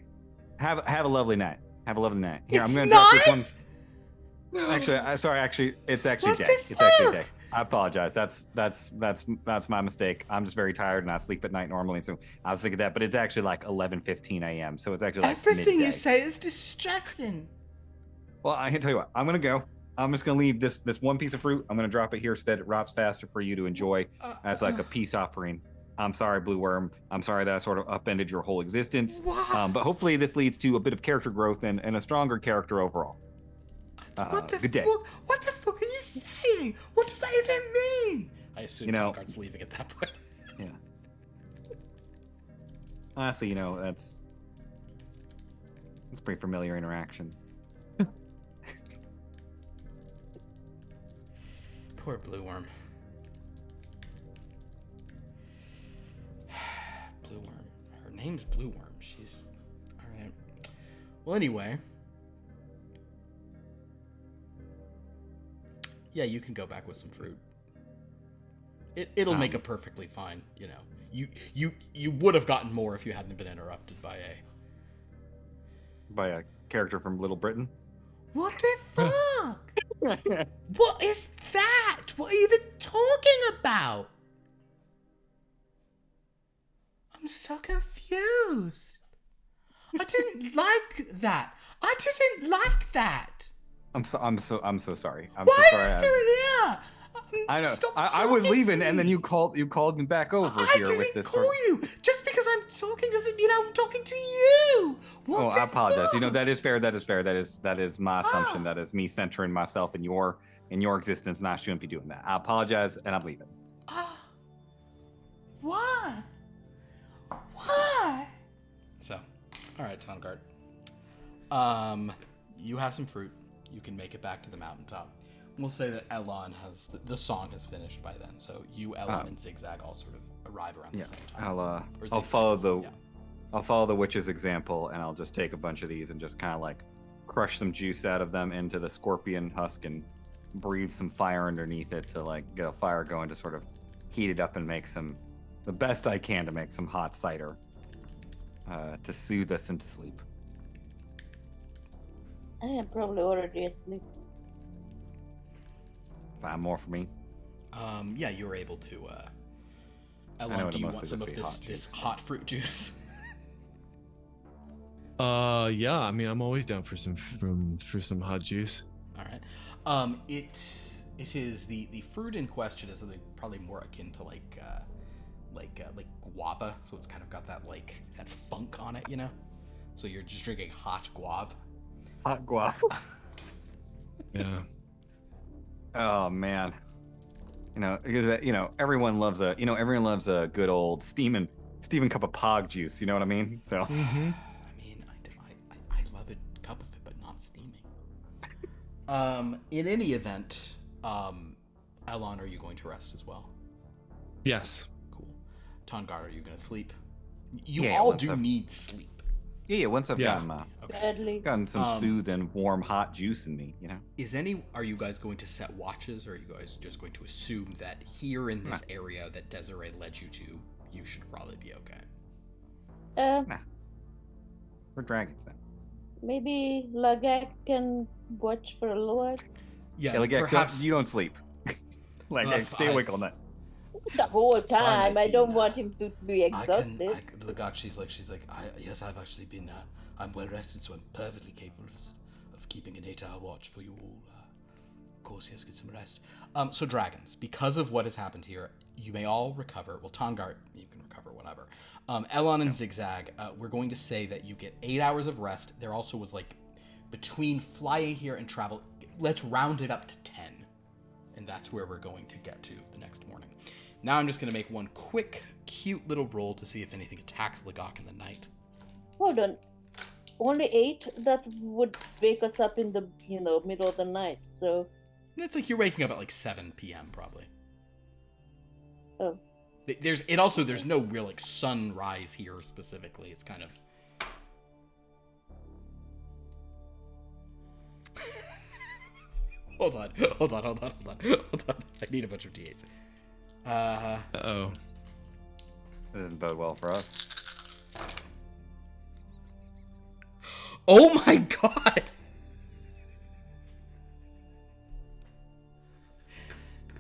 Have a lovely night. Have a lovely night. Here, It's I'm gonna drop this night? one. Actually, it's actually What day. the It's actually fuck? day. I apologize. That's my mistake. I'm just very tired and I sleep at night normally, so I was thinking that. But it's actually like 11:15 a.m. So it's actually like Everything midday. you say is distressing. Well, I can tell you what. I'm gonna go. I'm just gonna leave this one piece of fruit. I'm gonna drop it here so that it rots faster for you to enjoy as like a peace offering. I'm sorry, Blue Worm. I'm sorry that I sort of upended your whole existence. What? But hopefully this leads to a bit of character growth and a stronger character overall. What the good day. fuck? What the fuck are you saying? What does that even mean? I assume Tongard's leaving at that point. Yeah. Honestly, that's pretty familiar interaction. Poor Blue Worm. Blue Worm. Her name's Blue Worm. She's... Alright. Well, anyway. Yeah, you can go back with some fruit. It'll make a perfectly fine, You would have gotten more if you hadn't been interrupted by By a character from Little Britain. What the fuck? What is that? What are you even talking about? I'm so confused. I didn't like that. I didn't like that. I'm so sorry. I'm Why so are sorry. you still here? I know. Stop I was talking leaving, to and then me. you called me back over I here with didn't this. call you. Just because I'm talking doesn't mean I'm talking to you. What the I apologize. fuck? That is fair. That is my assumption. Ah. That is me centering myself in your existence, and I shouldn't be doing that. I apologize, and I'm leaving. Why? Why? So, alright, Tongard. You have some fruit. You can make it back to the mountaintop. We'll say that Elon has... The song has finished by then, so you, Elon, and XigXag all sort of arrive around the same time. I'll follow the witch's example, and I'll just take a bunch of these and just kind of like crush some juice out of them into the scorpion husk and breathe some fire underneath it to like get a fire going to sort of heat it up and make the best I can to make some hot cider to soothe us into sleep. I am probably already asleep. Find more for me. Yeah, you were able to... I know Elon, it'll do you mostly want some just of be hot this juice. hot fruit juice? Yeah. I mean, I'm always down for some hot juice. All right. It is the fruit in question is probably more akin to like guava, so it's kind of got that funk on it, So you're just drinking hot guava. Hot guava. Yeah. Oh man. Because everyone loves a good old steaming cup of pog juice. You know what I mean? So Mm-hmm. I mean, I love a cup of it, but not steaming. In any event, Elon, are you going to rest as well? Yes. Cool. Tongar, are you going to sleep? You Yeah, all once do I've- need sleep. yeah. Once I've Yeah. Okay. gotten some Um, soothing, warm, hot juice in me, Are you guys going to set watches, or are you guys just going to assume that here in this area that Desiree led you to, you should probably be okay? Nah. We're dragons then. Maybe Lagak can watch for a little while. Yeah, like perhaps you don't sleep. Well, that's stay fine. awake all night. The whole That's fine, time. I've I don't been, want him to be exhausted. Lagak, she's like, yes, I've actually been, I'm well rested, so I'm perfectly capable of keeping an 8-hour watch for you all. Of course, yes, get some rest. So dragons, because of what has happened here, you may all recover. Well, Tongar, you can recover, whatever. Elon and XigXag, we're going to say that you get 8 hours of rest. There also was between flying here and travel, let's round it up to 10. And that's where we're going to get to the next morning. Now I'm just going to make one quick, cute little roll to see if anything attacks Lagak in the night. Hold on. Only 8? That would wake us up in the middle of the night. So It's like you're waking up at 7 p.m. probably. Oh. There's no real sunrise here specifically. It's kind of Hold on. I need a bunch of D8s. Uh-oh. That doesn't bode well for us. Oh my god.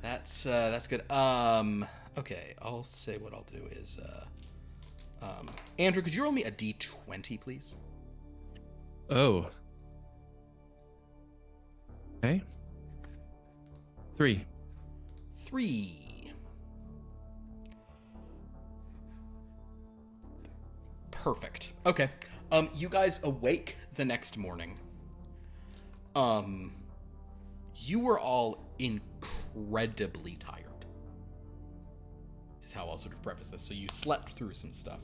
That's good. Okay, I'll say what I'll do is Andrew, could you roll me a D20, please? Oh. Okay. 3. 3. Perfect. Okay. You guys awake the next morning. You were all incredibly tired. Is how I'll sort of preface this. So you slept through some stuff.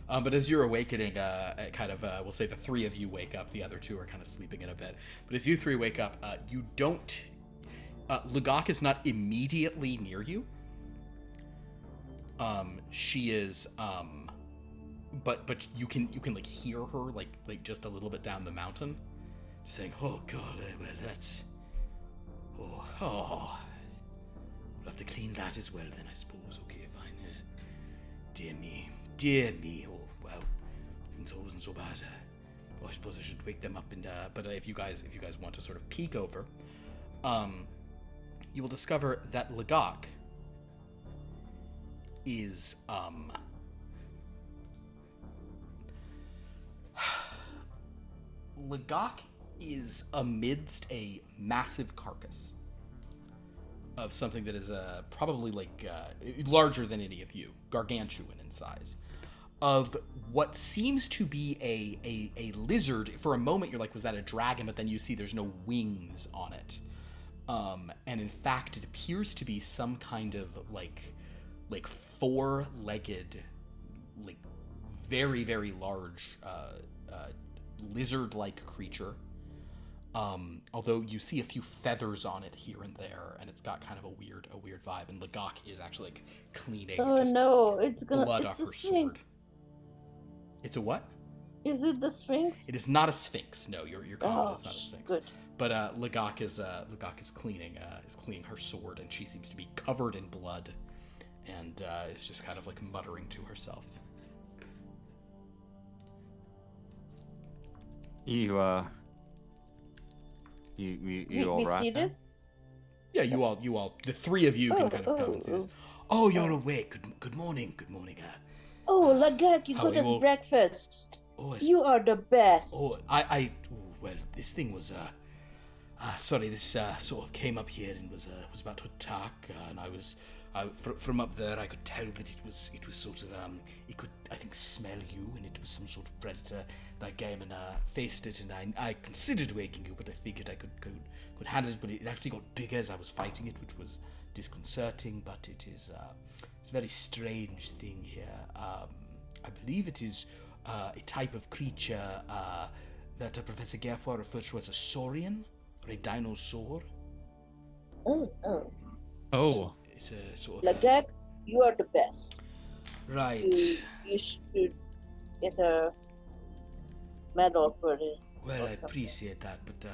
But as you're awakening, we'll say the 3 of you wake up. The other 2 are kind of sleeping in a bit. But as you 3 wake up, you don't... Lagak is not immediately near you. She is... But you can hear her like just a little bit down the mountain, just saying, "Oh God, well that's, oh, we'll have to clean that as well then, I suppose. Okay, fine. Dear me. Oh well, it wasn't so bad. Well, I suppose I should wake them up and but if you guys want to sort of peek over, you will discover that Lagak is Lagak is amidst a massive carcass of something that is probably larger than any of you, gargantuan in size, of what seems to be a lizard. For a moment you're like, was that a dragon? But then you see there's no wings on it, and in fact it appears to be some kind of like 4-legged, very, very large lizard-like creature. Although you see a few feathers on it here and there, and it's got kind of a weird vibe. And Lagak is actually cleaning no, it's blood off the her sword. Sphinx. It's a what? Is it the Sphinx? It is not a Sphinx. No, you're confident it's not a Sphinx. Good. But Lagak is cleaning her sword, and she seems to be covered in blood, and is just kind of muttering to herself. You all We right? see there? this? Yeah, you all, the 3 of you can kind of come and see this. Oh, you're awake. Good morning. Oh, Lagak, you how got are you us all? breakfast. Oh, You are the best. well, this thing was, sorry, this sort of came up here and was about to attack, and I was From up there, I could tell that it was sort of it could, I think, smell you, and it was some sort of predator. And I came and faced it, and I considered waking you, but I figured I could handle it. But it actually got bigger as I was fighting it, which was disconcerting. But it's a very strange thing here. I believe it is a type of creature that Professor Gerfoy referred to as a saurian or a dinosaur. Oh. It's a sort of Lagak, you are the best. right. You should get a medal for this. Well, I appreciate that, but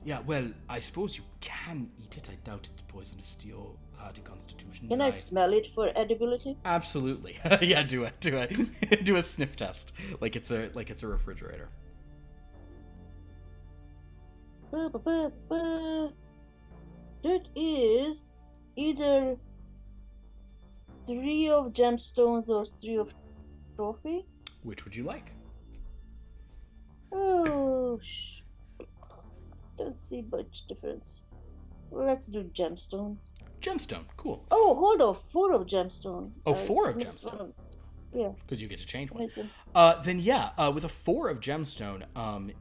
yeah, well, I suppose you can eat it. I doubt it's poisonous to your hardy constitution. Can I smell it for edibility? Absolutely. Yeah, do a sniff test, like it's a refrigerator. That is either 3 of gemstones or 3 of trophy. Which would you like? Oh, don't see much difference. Let's do gemstone. Gemstone, cool. Oh, hold on, 4 of gemstone. Oh, 4 of missed gemstone. one. Yeah. Because you get to change one. Listen. Then yeah, with a 4 of gemstone,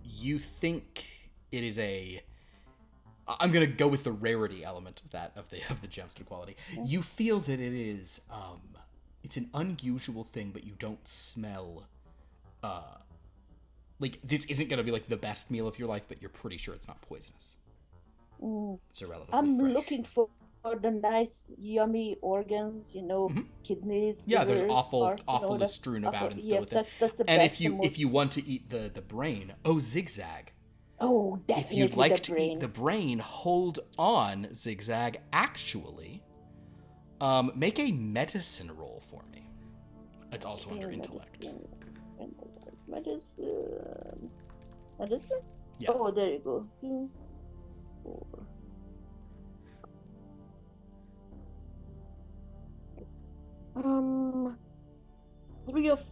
you think it is a. I'm gonna go with the rarity element of that of the gemstone quality. You feel that it is it's an unusual thing, but you don't smell like this isn't gonna be like the best meal of your life, but you're pretty sure it's not poisonous. It's relatively I'm fresh. looking for the nice, yummy organs, kidneys. Yeah, there's livers, awful hearts, awful strewn about and stuff with it. That's the And best. if you want to eat the brain, XigXag. Oh, definitely If you'd like the to brain. eat the brain, hold on, XigXag. Actually, make a medicine roll for me. It's also under intellect. Medicine. Medicine? Yeah. Oh, there you go. 2, 4. Three of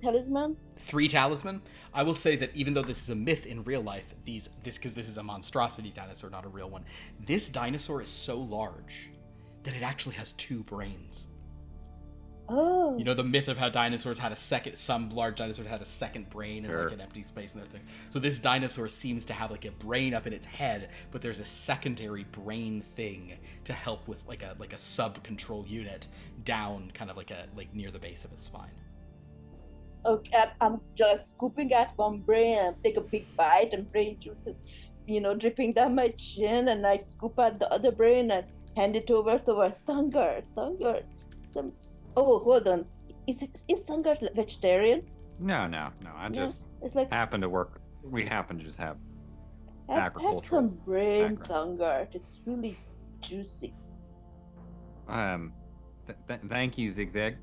talisman. 3 talisman. I will say that even though this is a myth in real life, because this is a monstrosity dinosaur, not a real one. This dinosaur is so large that it actually has 2 brains. Oh. You know the myth of how dinosaurs had some large dinosaurs had a second brain and Sure. like an empty space in their thing. So this dinosaur seems to have like a brain up in its head, but there's a secondary brain thing to help with like a sub control unit down kind of like near the base of its spine. Okay, I'm just scooping at one brain and take a big bite, and brain juices, dripping down my chin, and I scoop at the other brain and hand it over to our Thungar. Oh, hold on. Is Thungar vegetarian? No. I just It's like happen to work. We happen to just have have agricultural some brain, background. Thungar. It's really juicy. Thank you, XigXag.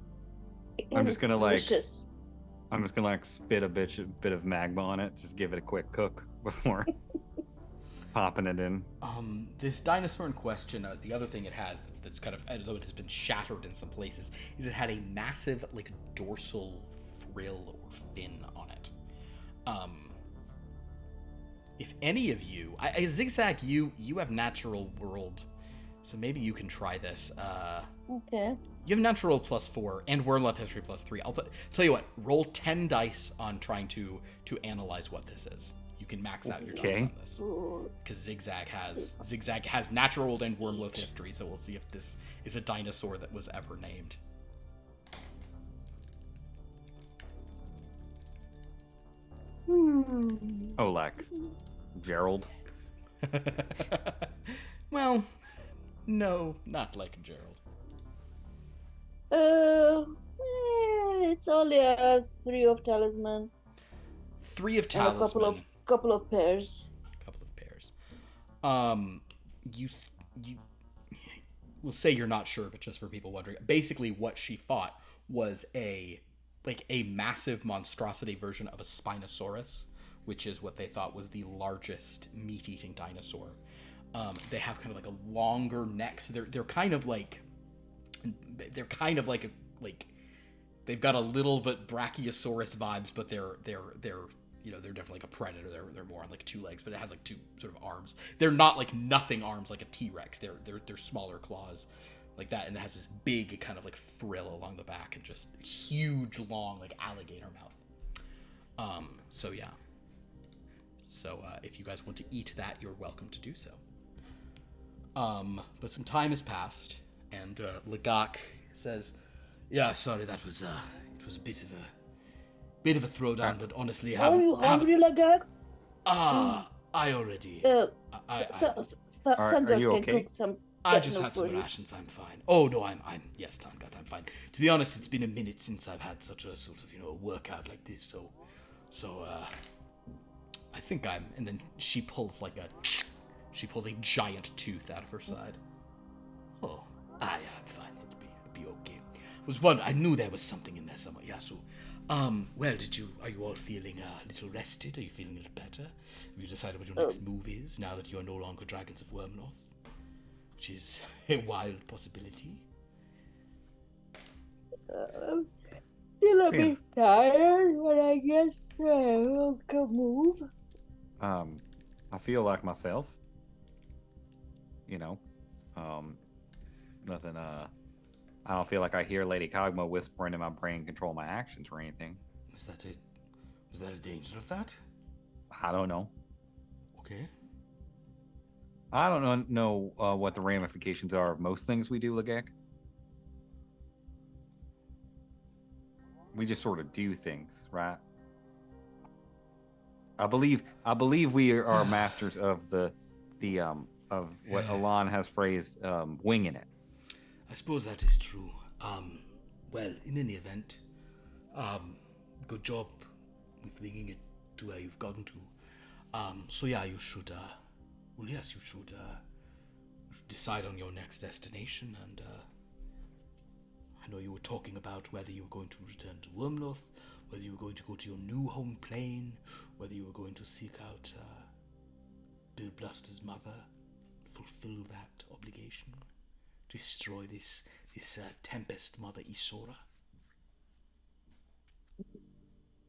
And just it's gonna, delicious. I'm just gonna spit a bit of magma on it. Just give it a quick cook before popping it in. This dinosaur in question, the other thing it has that's kind of, although it has been shattered in some places, is it had a massive like dorsal frill or fin on it. If any of you, XigXag, you have natural world, so maybe you can try this. Okay. You have natural roll +4 and Wyrmloth history +3. I'll tell you what. Roll 10 dice on trying to analyze what this is. You can max out your dice Okay. on this because XigXag has natural roll and Wyrmloth history. So we'll see if this is a dinosaur that was ever named. Olek. Gerald. Well, no, not like Gerald. It's only a 3 of talisman. 3 of And talisman. a couple of pairs. Couple of pairs. You will say you're not sure, but just for people wondering, basically what she fought was a massive monstrosity version of a Spinosaurus, which is what they thought was the largest meat-eating dinosaur. They have kind of like a longer neck, so they're kind of like they've got a little bit Brachiosaurus vibes, but they're definitely like a predator. They're more on like 2 legs, but it has like 2 sort of arms. They're not like nothing arms like a T-Rex. They're smaller claws, like that, and it has this big kind of like frill along the back and just huge, long, like alligator mouth. So yeah. So if you guys want to eat that, you're welcome to do so. But some time has passed, and Lagak says, "Yeah, sorry, that was it was a bit of a throwdown, but honestly, Are you hungry, Lagak? I already. I Are you can okay? cook some. I just kettle had some for you. rations. I'm fine. Oh no, I'm yes, Tangat, I'm fine. To be honest, it's been a minute since I've had such a sort of workout like this. So I think I'm. And then she pulls a giant tooth out of her side. Oh, I'm fine. It'll be okay. I knew there was something in there somewhere. Yeah. So, well, are you all feeling a little rested? Are you feeling a little better? Have you decided what your next move is now that you are no longer dragons of Wyrmloth? Which is a wild possibility. Still a bit tired, but I guess I can move. I feel like myself. Nothing. I don't feel like I hear Lady Kogma whispering in my brain, control my actions or anything. Is that it? Was there a danger of that? I don't know. Okay. I don't know what the ramifications are of most things we do, Lagak. We just sort of do things, right? I believe we are masters of the of what Alon has phrased winging it. I suppose that is true. Well, in any event, good job with winging it to where you've gotten to. So yeah, you should, you should decide on your next destination, and I know you were talking about whether you were going to return to Wyrmloth, whether you were going to go to your new home plane, whether you were going to seek out Bill Bluster's mother, fulfill that obligation, destroy this Tempest Mother Isora.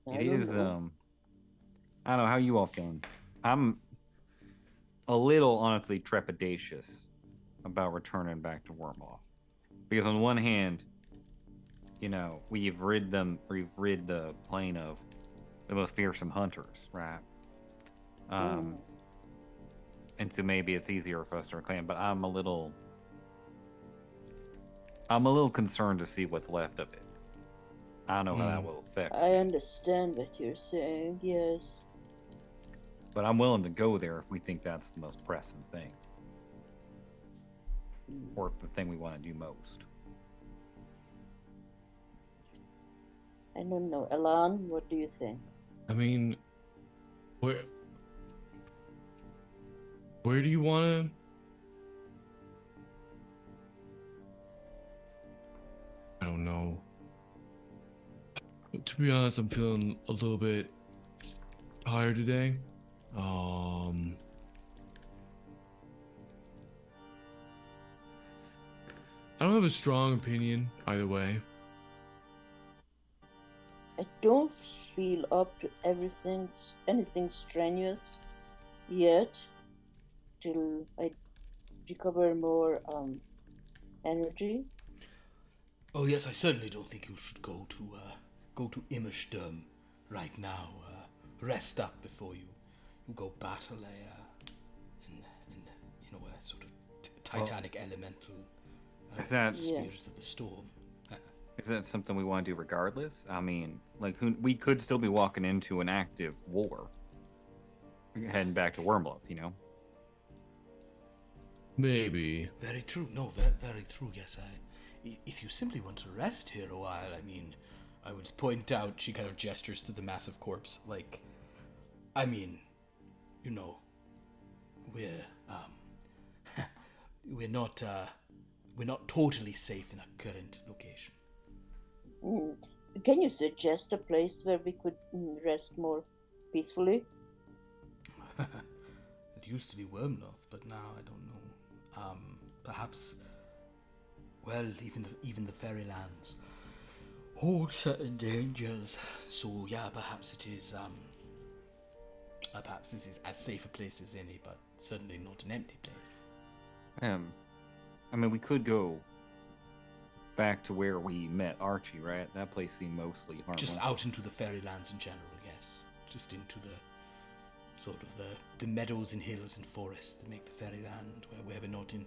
It is, I don't know how you all feeling. I'm a little, honestly, trepidatious about returning back to Wyrmloth. Because on one hand, we've rid the plane of the most fearsome hunters, right? And so maybe it's easier for us to reclaim, but I'm a little concerned to see what's left of it. I don't know how that will affect. I understand what you're saying, yes. But I'm willing to go there if we think that's the most pressing thing. Or the thing we want to do most. I don't know. Elan, what do you think? I mean, where do you want to? I don't know. To be honest, I'm feeling a little bit tired today. I don't have a strong opinion either way. I don't feel up to anything strenuous yet, till I recover more energy. Oh yes, I certainly don't think you should go to Immersturm right now. Rest up before you go battle in a sort of titanic elemental spirit of the storm. Is that something we want to do regardless? I mean, we could still be walking into an active war, heading back to Wyrmloth, Maybe. Very true. No, very true. Yes, if you simply want to rest here a while, I mean, I would point out. She kind of gestures to the massive corpse, we're not totally safe in our current location. Can you suggest a place where we could rest more peacefully? It used to be Wyrmloth, but now I don't know. Perhaps, well, even the fairy lands hold certain dangers. So yeah, perhaps it is. Perhaps this is as safe a place as any, but certainly not an empty place. I mean, we could go back to where we met Archie, right? That place seemed mostly harmless. Just out into the fairylands in general, yes. Just into the sort of the meadows and hills and forests that make the fairyland, where we're not in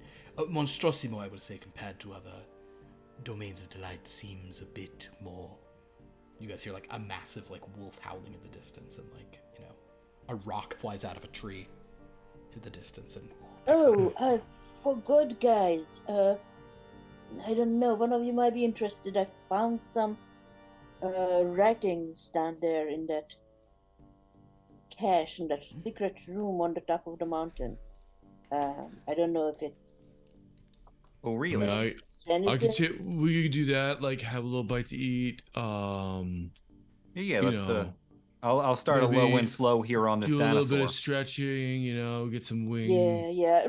monstrosimo, I would say, compared to other domains of delight, seems a bit more. You guys hear like a massive like wolf howling in the distance, and like, you know, a rock flies out of a tree in the distance, and Oh, for good guys. I don't know. One of you might be interested. I found some writings down there in that cache in that secret room on the top of the mountain. I don't know if it. Oh, I really? mean, I could say we could do that. Like have a little bite to eat. Yeah, you let's. know, I'll start a low maybe and slow here on this do a little bit dinosaur. of stretching. You know, get some wing. Yeah.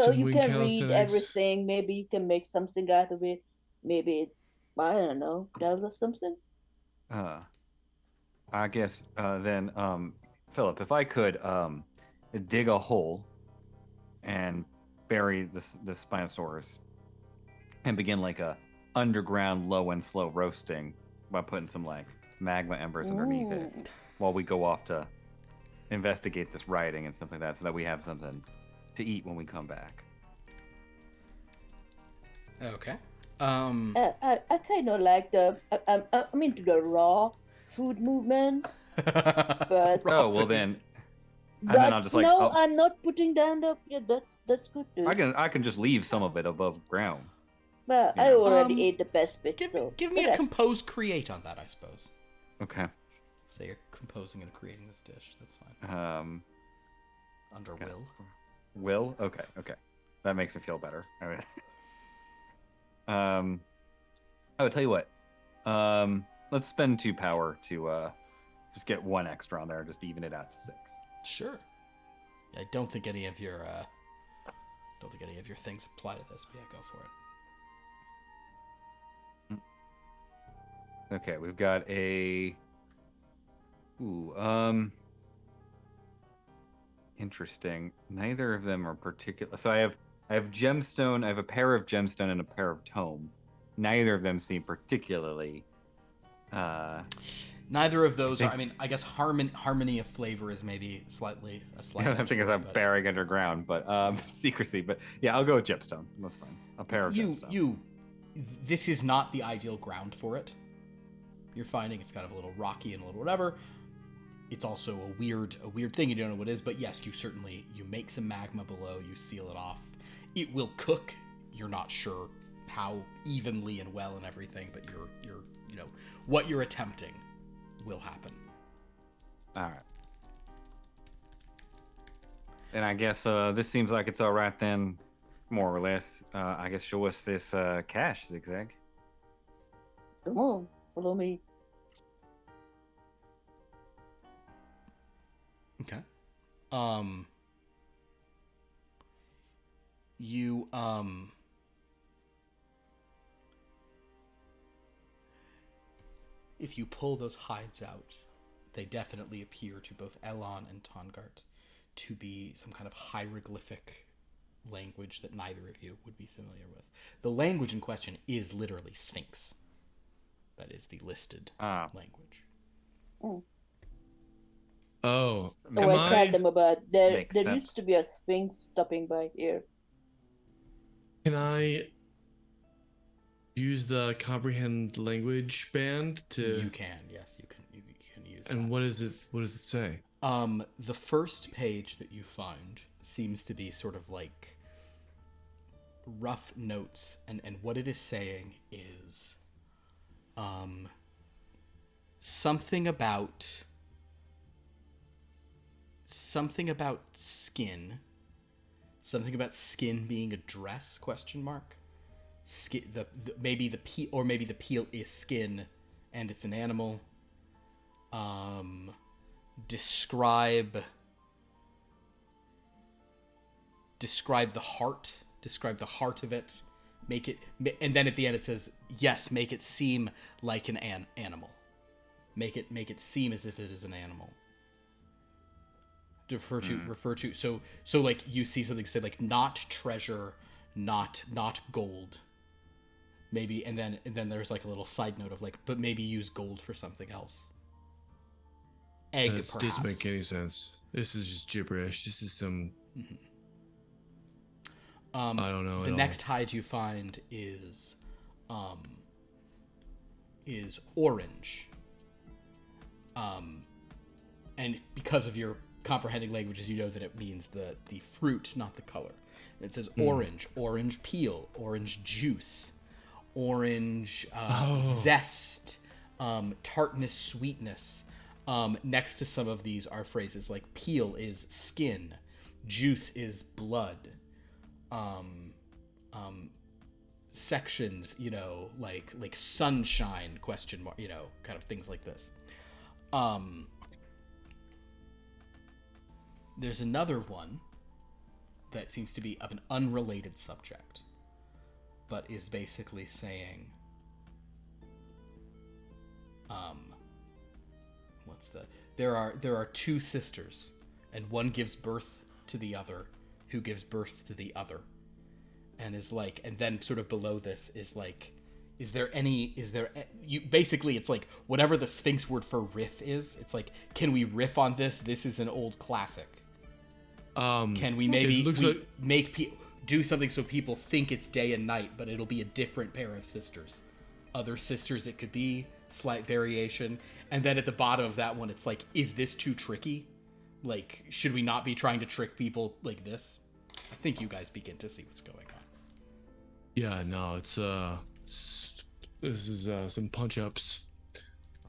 Some You wing can read calisthenics. everything. Maybe you can make something out of it. Maybe I don't know. Does us something? I guess then, Philip, if I could dig a hole and bury the Spinosaurus and begin like a underground low and slow roasting by putting some like magma embers underneath it while we go off to investigate this writing and stuff like that, so that we have something to eat when we come back. okay. I kind of like I'm into the raw food movement, but Oh well then. And but then I'll just like no, I'm not putting down the. Yeah, that's good too. I can just leave some of it above ground. Well, you I know. already ate the best bit, Give, so give me the a rest. compose create on that, I suppose. Okay. Say you're composing and creating this dish. That's fine. Under okay. will. Will? Okay. That makes me feel better. All right. I'll tell you what. Let's spend 2 power to just get 1 extra on there, just even it out to 6. Sure. I don't think any of your things apply to this, but yeah, go for it. Okay, we've got a interesting. Neither of them are particular. So I have gemstone, I have a pair of gemstone and a pair of tome. Neither of them seem particularly Neither of those are. I mean, I guess harmony of flavor is maybe slightly a slight. I think is I'm burying underground, but secrecy. But yeah, I'll go with gemstone. That's fine. A pair of gemstone. This is not the ideal ground for it. You're finding it's kind of a little rocky and a little whatever. It's also a weird thing. You don't know what it is, but yes, you make some magma below. You seal it off. It will cook. You're not sure how evenly and well and everything, but you're what you're attempting will happen. All right. And I guess this seems like it's all right then, more or less. I guess show us this cache, XigXag. Come on, follow me. Okay. If you pull those hides out, they definitely appear to both Elon and Tongart to be some kind of hieroglyphic language that neither of you would be familiar with. The language in question is literally Sphinx. That is the listed language. Oh, Oh, I told them about there used to be a Sphinx stopping by here. Can I use the comprehend language band to? You can, yes, you can use that. And what is it? What does it say? The first page that you find seems to be sort of like rough notes, and what it is saying is something about skin, something about skin being a dress, question mark. Skin, maybe the peel is skin and it's an animal. Describe the heart. Describe the heart of it. Make it, and then at the end it says, yes, make it seem like an animal. Make it seem as if it is an animal. Refer to. So like you see something say like not treasure, not gold, Maybe, and then there's like a little side note of like, but maybe use gold for something else. Egg, This perhaps. doesn't make any sense. This is just gibberish. This is some. I don't know. The next hide you find is orange. And because of your comprehending languages, you know that it means the fruit, not the color. It says orange peel, orange juice, orange zest, tartness, sweetness. Next to some of these are phrases like peel is skin, juice is blood, sections, like sunshine, question mark, kind of things like this. There's another one that seems to be of an unrelated subject, but is basically saying, there are two sisters, and one gives birth to the other, who gives birth to the other, and is like, and then sort of below this is like, basically it's like whatever the Sphinx word for riff is, it's like, can we riff on this? This is an old classic. Can we maybe do something so people think it's day and night, but it'll be a different pair of sisters. Other sisters it could be, slight variation. And then at the bottom of that one, it's like, is this too tricky? Like, should we not be trying to trick people like this? I think you guys begin to see what's going on. Yeah, no, this is some punch-ups.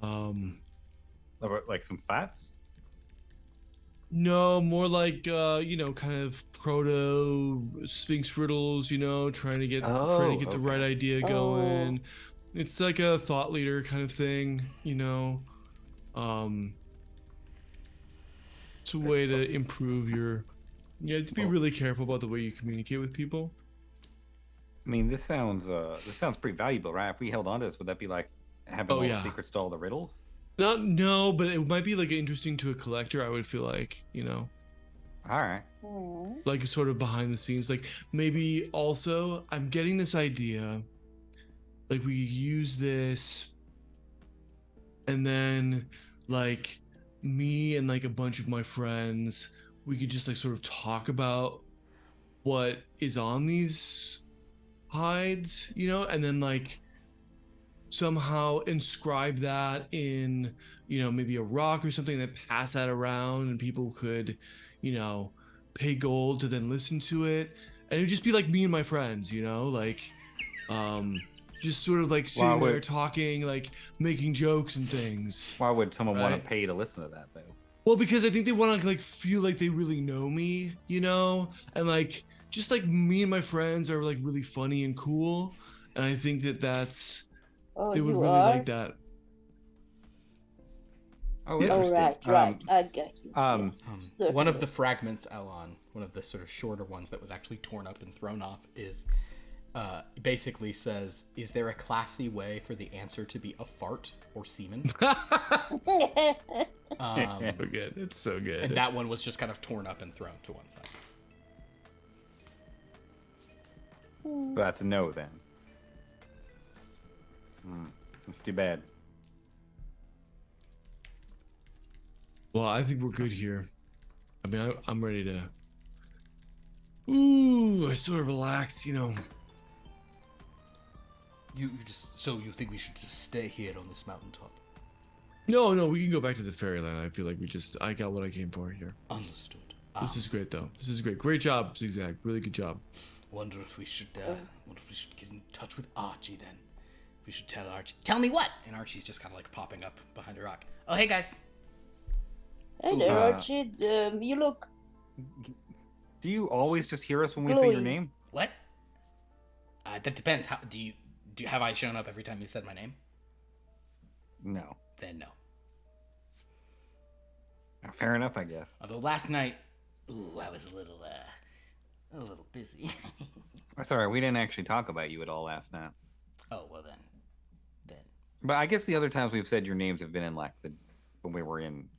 Like some fats? No, more like kind of proto Sphinx riddles, trying to get the right idea going. It's like a thought leader kind of thing, It's a way to improve your to be really careful about the way you communicate with people. I mean, this sounds pretty valuable, right? If we held on to this, would that be like having all the secrets to all the riddles? No, but it might be like interesting to a collector. I would feel like, All right. like sort of behind the scenes. Like maybe also, I'm getting this idea. Like we use this, and then like me and like a bunch of my friends, we could just like sort of talk about what is on these hides, and then like somehow inscribe that in maybe a rock or something, that pass that around, and people could pay gold to then listen to it, and it would just be like me and my friends, like just sort of like sitting there talking, like making jokes and things. Why would someone want to pay to listen to that though? Well, because I think they want to like feel like they really know me, and like just like me and my friends are like really funny and cool, and I think that's they would really like that. Oh, right. I get you. One of the fragments, Elon, one of the sort of shorter ones that was actually torn up and thrown off, is basically says, is there a classy way for the answer to be a fart or semen? So good. It's so good. And that one was just kind of torn up and thrown to one side. That's a no then. That's too bad. Well, I think we're good here. I mean, I'm ready to sort of relax, You think we should just stay here on this mountaintop? No, we can go back to the fairyland. I feel like I got what I came for here. Understood. This is great, though. This is great. Great job, XigXag. Really good job. Wonder if we should get in touch with Archie then. We should tell Archie. Tell me what? And Archie's just kind of like popping up behind a rock. Oh, hey guys. Hey there, Archie. You look. Do you always just hear us when we say your name? What? That depends. How have I shown up every time you said my name? No. Then no. Fair enough, I guess. Although last night, I was a little busy. That's all right. We didn't actually talk about you at all last night. Oh well, then. But I guess the other times we've said your names have been in like when we were in,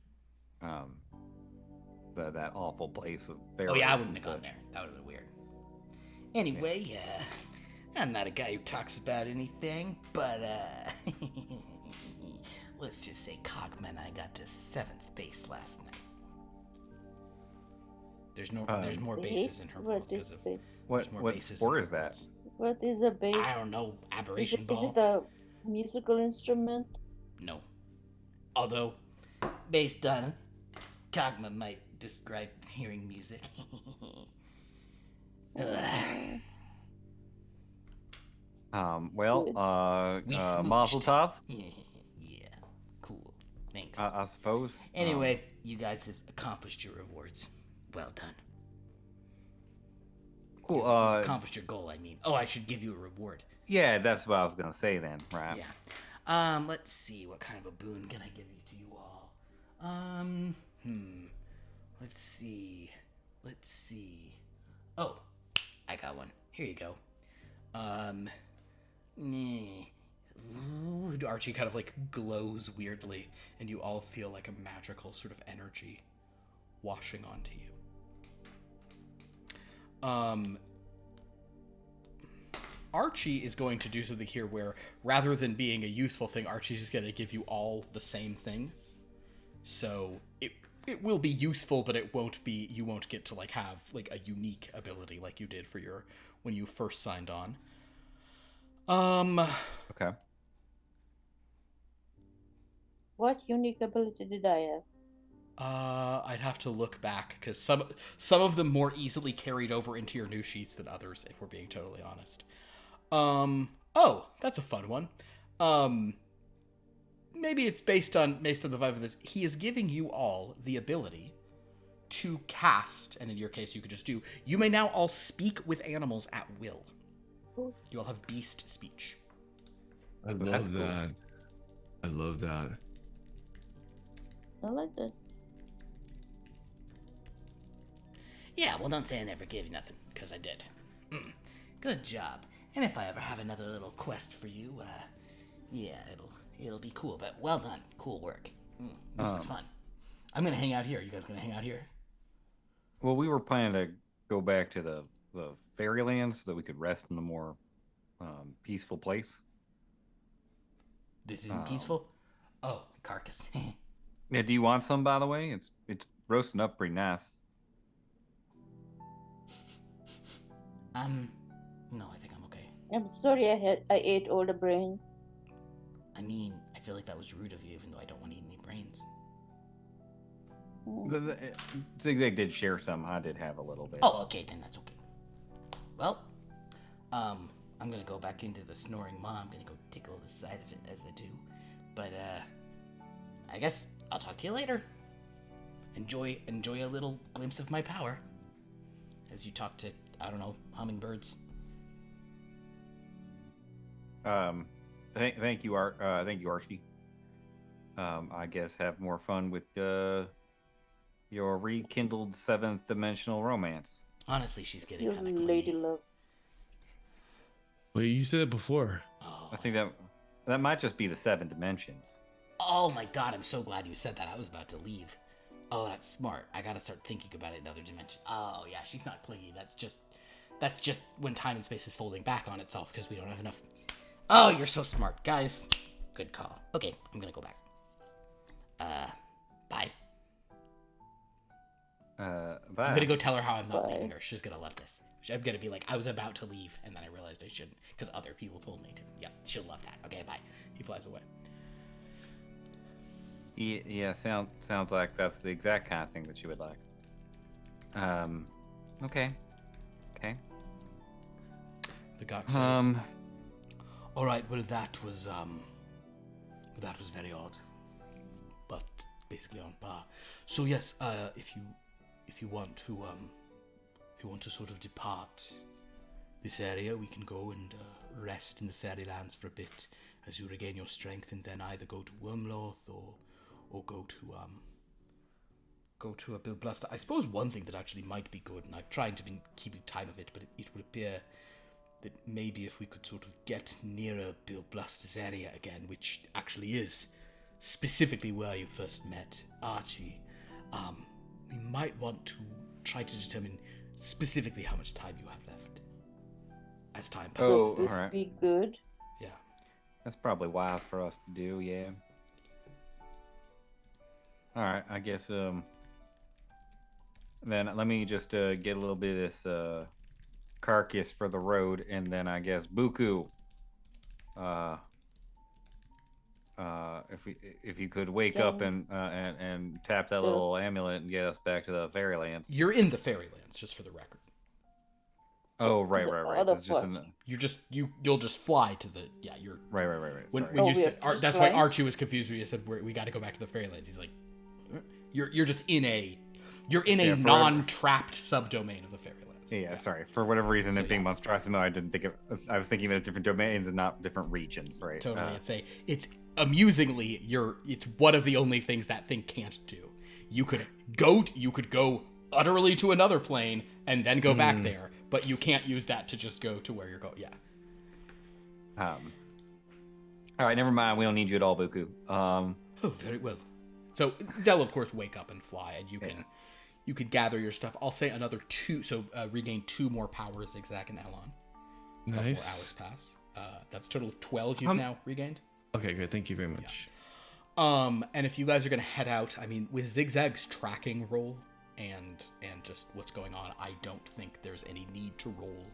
that awful place of. Oh yeah, I wouldn't have gone there. That would have been weird. Anyway, I'm not a guy who talks about anything, but, let's just say Cogman and I got to 7th base last night. There's more bases in her world What is because of base? there's more What bases in sport her is that? worlds. What is a bass? I don't know. Aberration Is ball? it a musical instrument? No. Although, based on Cogma might describe hearing music. We Mazel smooched. tov, Yeah. Cool. Thanks. I suppose. Anyway, you guys have accomplished your rewards. Well done. Cool. You've accomplished your goal, I mean. Oh, I should give you a reward. Yeah, that's what I was gonna say then, right? Yeah. Let's see. What kind of a boon can I give you to you all? Let's see. Oh, I got one. Here you go. Ooh, Archie kind of like glows weirdly, and you all feel like a magical sort of energy washing onto you. Archie is going to do something here where, rather than being a useful thing, Archie's just going to give you all the same thing. So it will be useful, but you won't get to like have like a unique ability like you did for when you first signed on. Okay. What unique ability did I have? I'd have to look back because some of them more easily carried over into your new sheets than others, if we're being totally honest. Oh, that's a fun one. Maybe it's based on the vibe of this. He is giving you all the ability to cast, and in your case, you could just do. You may now all speak with animals at will. You all have beast speech. I That's love cool. that. I love that. I like that. Yeah, well, don't say I never gave you nothing, because I did. Good job. And if I ever have another little quest for you, yeah, it'll be cool. But well done, cool work. This was fun. I'm gonna hang out here. You guys gonna hang out here? Well, we were planning to go back to the fairylands so that we could rest in a more peaceful place. This isn't peaceful. Oh, carcass. Yeah, do you want some, by the way? It's roasting up pretty nice. No, I think I'm okay. I'm sorry I ate all the brain. I mean, I feel like that was rude of you, even though I don't want to eat any brains. XigXag did share some. I did have a little bit. Oh, okay, then that's okay. Well, I'm gonna go back into the snoring maw. I'm gonna go tickle the side of it as I do. But, I guess I'll talk to you later. Enjoy a little glimpse of my power. As you talk to, I don't know, hummingbirds. Thank you, Archie. I guess have more fun with your rekindled 7th dimensional romance. Honestly, she's getting You kind of lady clingy. love. Wait, you said it before. Oh. I think that might just be the 7 dimensions. Oh my god, I'm so glad you said that. I was about to leave. Oh, that's smart. I gotta start thinking about it in other dimensions. Oh yeah, she's not clingy. That's just when time and space is folding back on itself because we don't have enough. Oh, you're so smart, guys. Good call. Okay, I'm gonna go back. Bye. Bye. I'm gonna go tell her how I'm not Bye. leaving her. She's gonna love this. I'm gonna be like, I was about to leave, and then I realized I shouldn't because other people told me to. Yeah, she'll love that. Okay, bye. He flies away. Yeah, sounds like that's the exact kind of thing that you would like. Okay. The Gok says, all right, well that was very odd, but basically on par. So yes, if you want to sort of depart this area, we can go and rest in the fairylands for a bit as you regain your strength, and then either go to Wyrmloth or go to a Bilbluster. I suppose one thing that actually might be good, and I've tried to be keeping time of it, but it would appear that maybe if we could sort of get nearer Bilbluster's area again, which actually is specifically where you first met Archie, we might want to try to determine specifically how much time you have left. as time passes. Oh, Would alright. be good. Yeah. That's probably wise for us to do, yeah. Alright, I guess, then let me just get a little bit of this carcass for the road, and then I guess Buku, if you could wake up and tap that little amulet and get us back to the fairylands. You're in the fairylands, just for the record. Oh, right. other It's just part. You'll just fly to the you're right. when Sorry. when you we said have to that's fly? why Archie was confused when you said we got to go back to the fairylands. He's like, you're just in a Yeah, for- non-trapped subdomain of the fairylands. Yeah, sorry. For whatever reason, So, it being Monstrosimo, I didn't think I was thinking of it as different domains and not different regions, right? Totally. It's amusingly it's one of the only things that thing can't do. You could go utterly to another plane and then go back there, but you can't use that to just go to where you're going. Yeah. All right, never mind. We don't need you at all, Buku. Oh, very well. So they'll of course wake up and fly, and you can gather your stuff. I'll say another 2, so regain 2 more powers, XigXag and Elon. So 4 Nice. hours pass. That's a total of 12 you've now regained. Okay, good. Thank you very much. And if you guys are gonna head out, I mean, with XigXag's tracking roll and just what's going on, I don't think there's any need to roll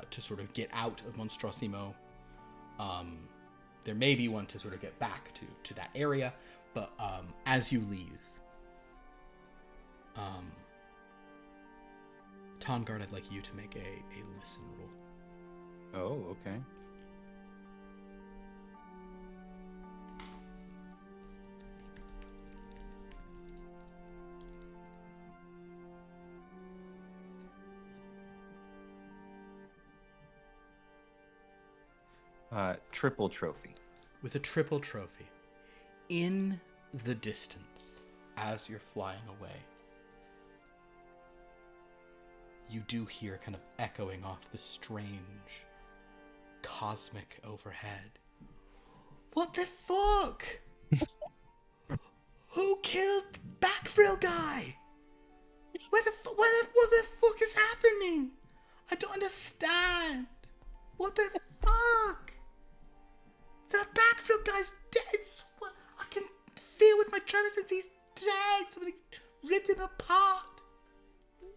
to sort of get out of Monstrosimo. There may be one to sort of get back to that area, but as you leave, Tongard, I'd like you to make a listen roll. Oh, okay. Triple trophy. With a triple trophy, in the distance, as you're flying away, you do hear kind of echoing off the strange cosmic overhead. What the fuck? Who killed Backfrill guy? What the fuck is happening? I don't understand. What the fuck? The Backfrill guy's dead. I can feel with my tremor since he's dead. Somebody ripped him apart.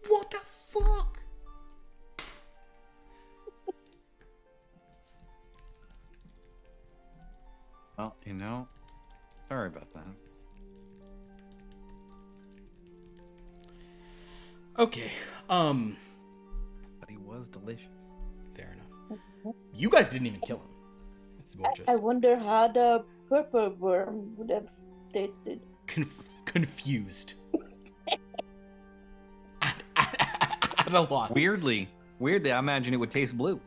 What the fuck? Well, sorry about that. Okay. But he was delicious. Fair enough. You guys didn't even kill him. It's more just I wonder how the purple worm would have tasted. confused. At a loss. Weirdly, I imagine it would taste blue.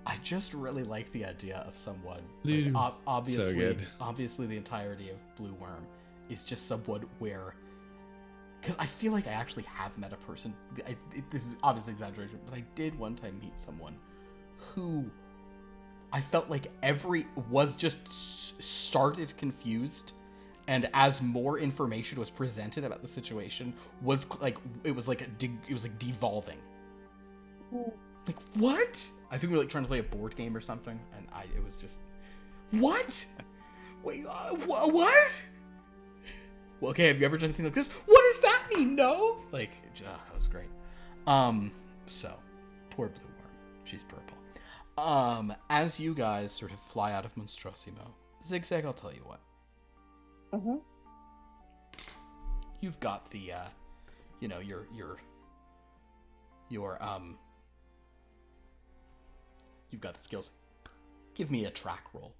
I just really like the idea of someone. Dude, Obviously, so good. obviously, the entirety of Blue Worm is just someone where. Because I feel like I actually have met a person. This is obviously exaggeration, but I did one time meet someone who I felt like was just started confused, and as more information was presented about the situation, it was like devolving. Like, what? I think we were like trying to play a board game or something, and it was just, what? Wait, what? Well, okay, have you ever done anything like this? What does that mean? No? Like, that was great. So, poor Blue Worm. She's purple. As you guys sort of fly out of Monstrosimo, XigXag, I'll tell you what. Mm-hmm. You've got the, you've got the skills. Give me a track roll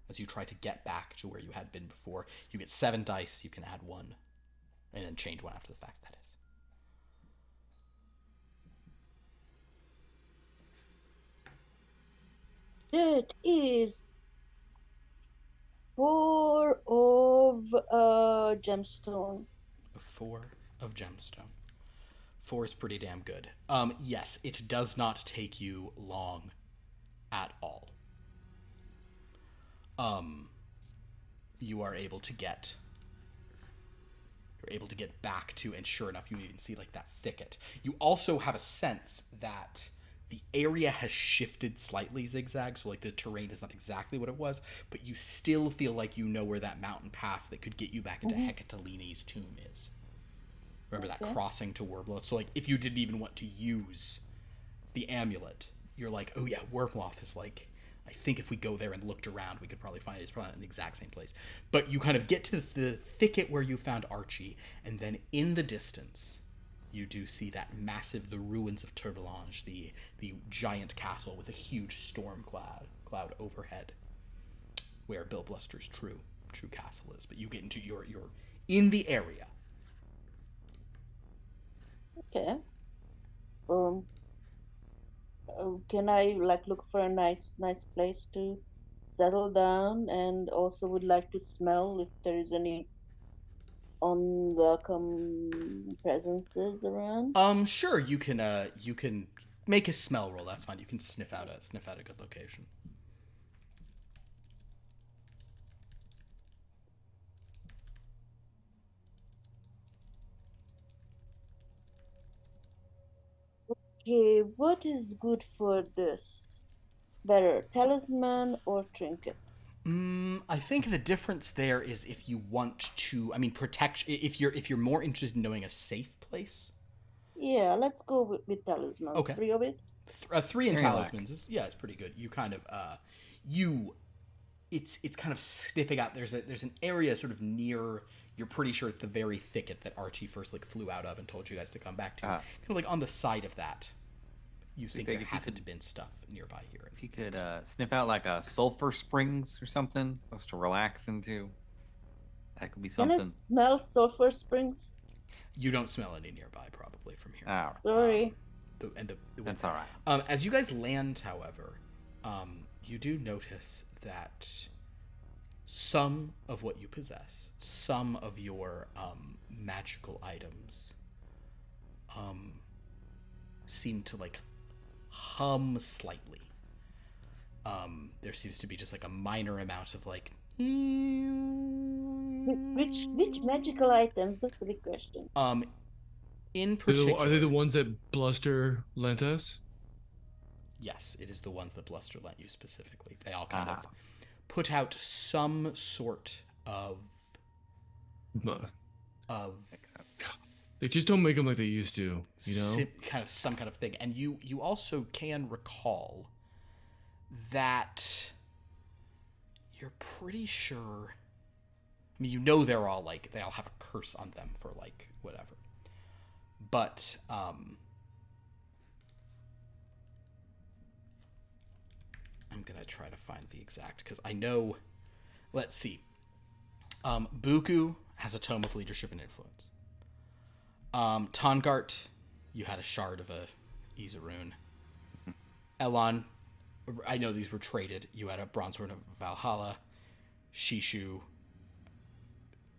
as you try to get back to where you had been before. You get 7 dice, you can add 1, and then change 1 after the fact, that is. That is 4 of gemstone. 4 of gemstone. 4 is pretty damn good. Yes, it does not take you long at all. You are able to get back to, and sure enough, you even see like that thicket. You also have a sense that the area has shifted slightly, XigXag, so like the terrain is not exactly what it was, but you still feel like you know where that mountain pass that could get you back into Hecatalini's tomb is. Remember that crossing to Wyrmloth? So like if you didn't even want to use the amulet, you're like, oh yeah, Wyrmloth is like, I think if we go there and looked around, we could probably find it. It's probably not in the exact same place. But you kind of get to the thicket where you found Archie, and then in the distance, you do see that the ruins of Turbelange, the giant castle with a huge storm cloud overhead, where Bill Bluster's true castle is. But you get into you're in the area. Okay. Can I like look for a nice place to settle down, and also would like to smell if there is any unwelcome presences around? Sure, you can make a smell roll. That's fine. You can sniff out a good location. Okay, what is good for this? Better talisman or trinket? I think the difference there is if you want to, protection. If you're more interested in knowing a safe place. Yeah, let's go with talisman. Okay. 3 of it. 3 in Very talismans is it's pretty good. You kind of it's kind of sniffing out. There's an area sort of near. You're pretty sure it's the very thicket that Archie first like flew out of and told you guys to come back to. Kind of like on the side of that. You think there hasn't been stuff nearby here. If you could sniff out like a sulfur springs or something, just to relax into, that could be something. Can I smell sulfur springs? You don't smell any nearby, probably from here. Oh, Sorry. that's all right. As you guys land, however, you do notice that some of what you possess, some of your magical items, seem to like hum slightly. There seems to be just like a minor amount of like. Which magical items? That's the big question. In particular, Are they the ones that Bluster lent us? Yes, it is the ones that Bluster lent you specifically. They all kind of put out some sort of They just don't make them like they used to, you know? kind of some kind of thing. And you also can recall that you're pretty sure. You know they're all like they all have a curse on them for like whatever. But I'm gonna try to find the exact because I know. Let's see. Buku has a tome of leadership and influence. Tongart, you had a shard of a Izaroon. Elon, I know these were traded. You had a bronze horn of Valhalla. Shishu.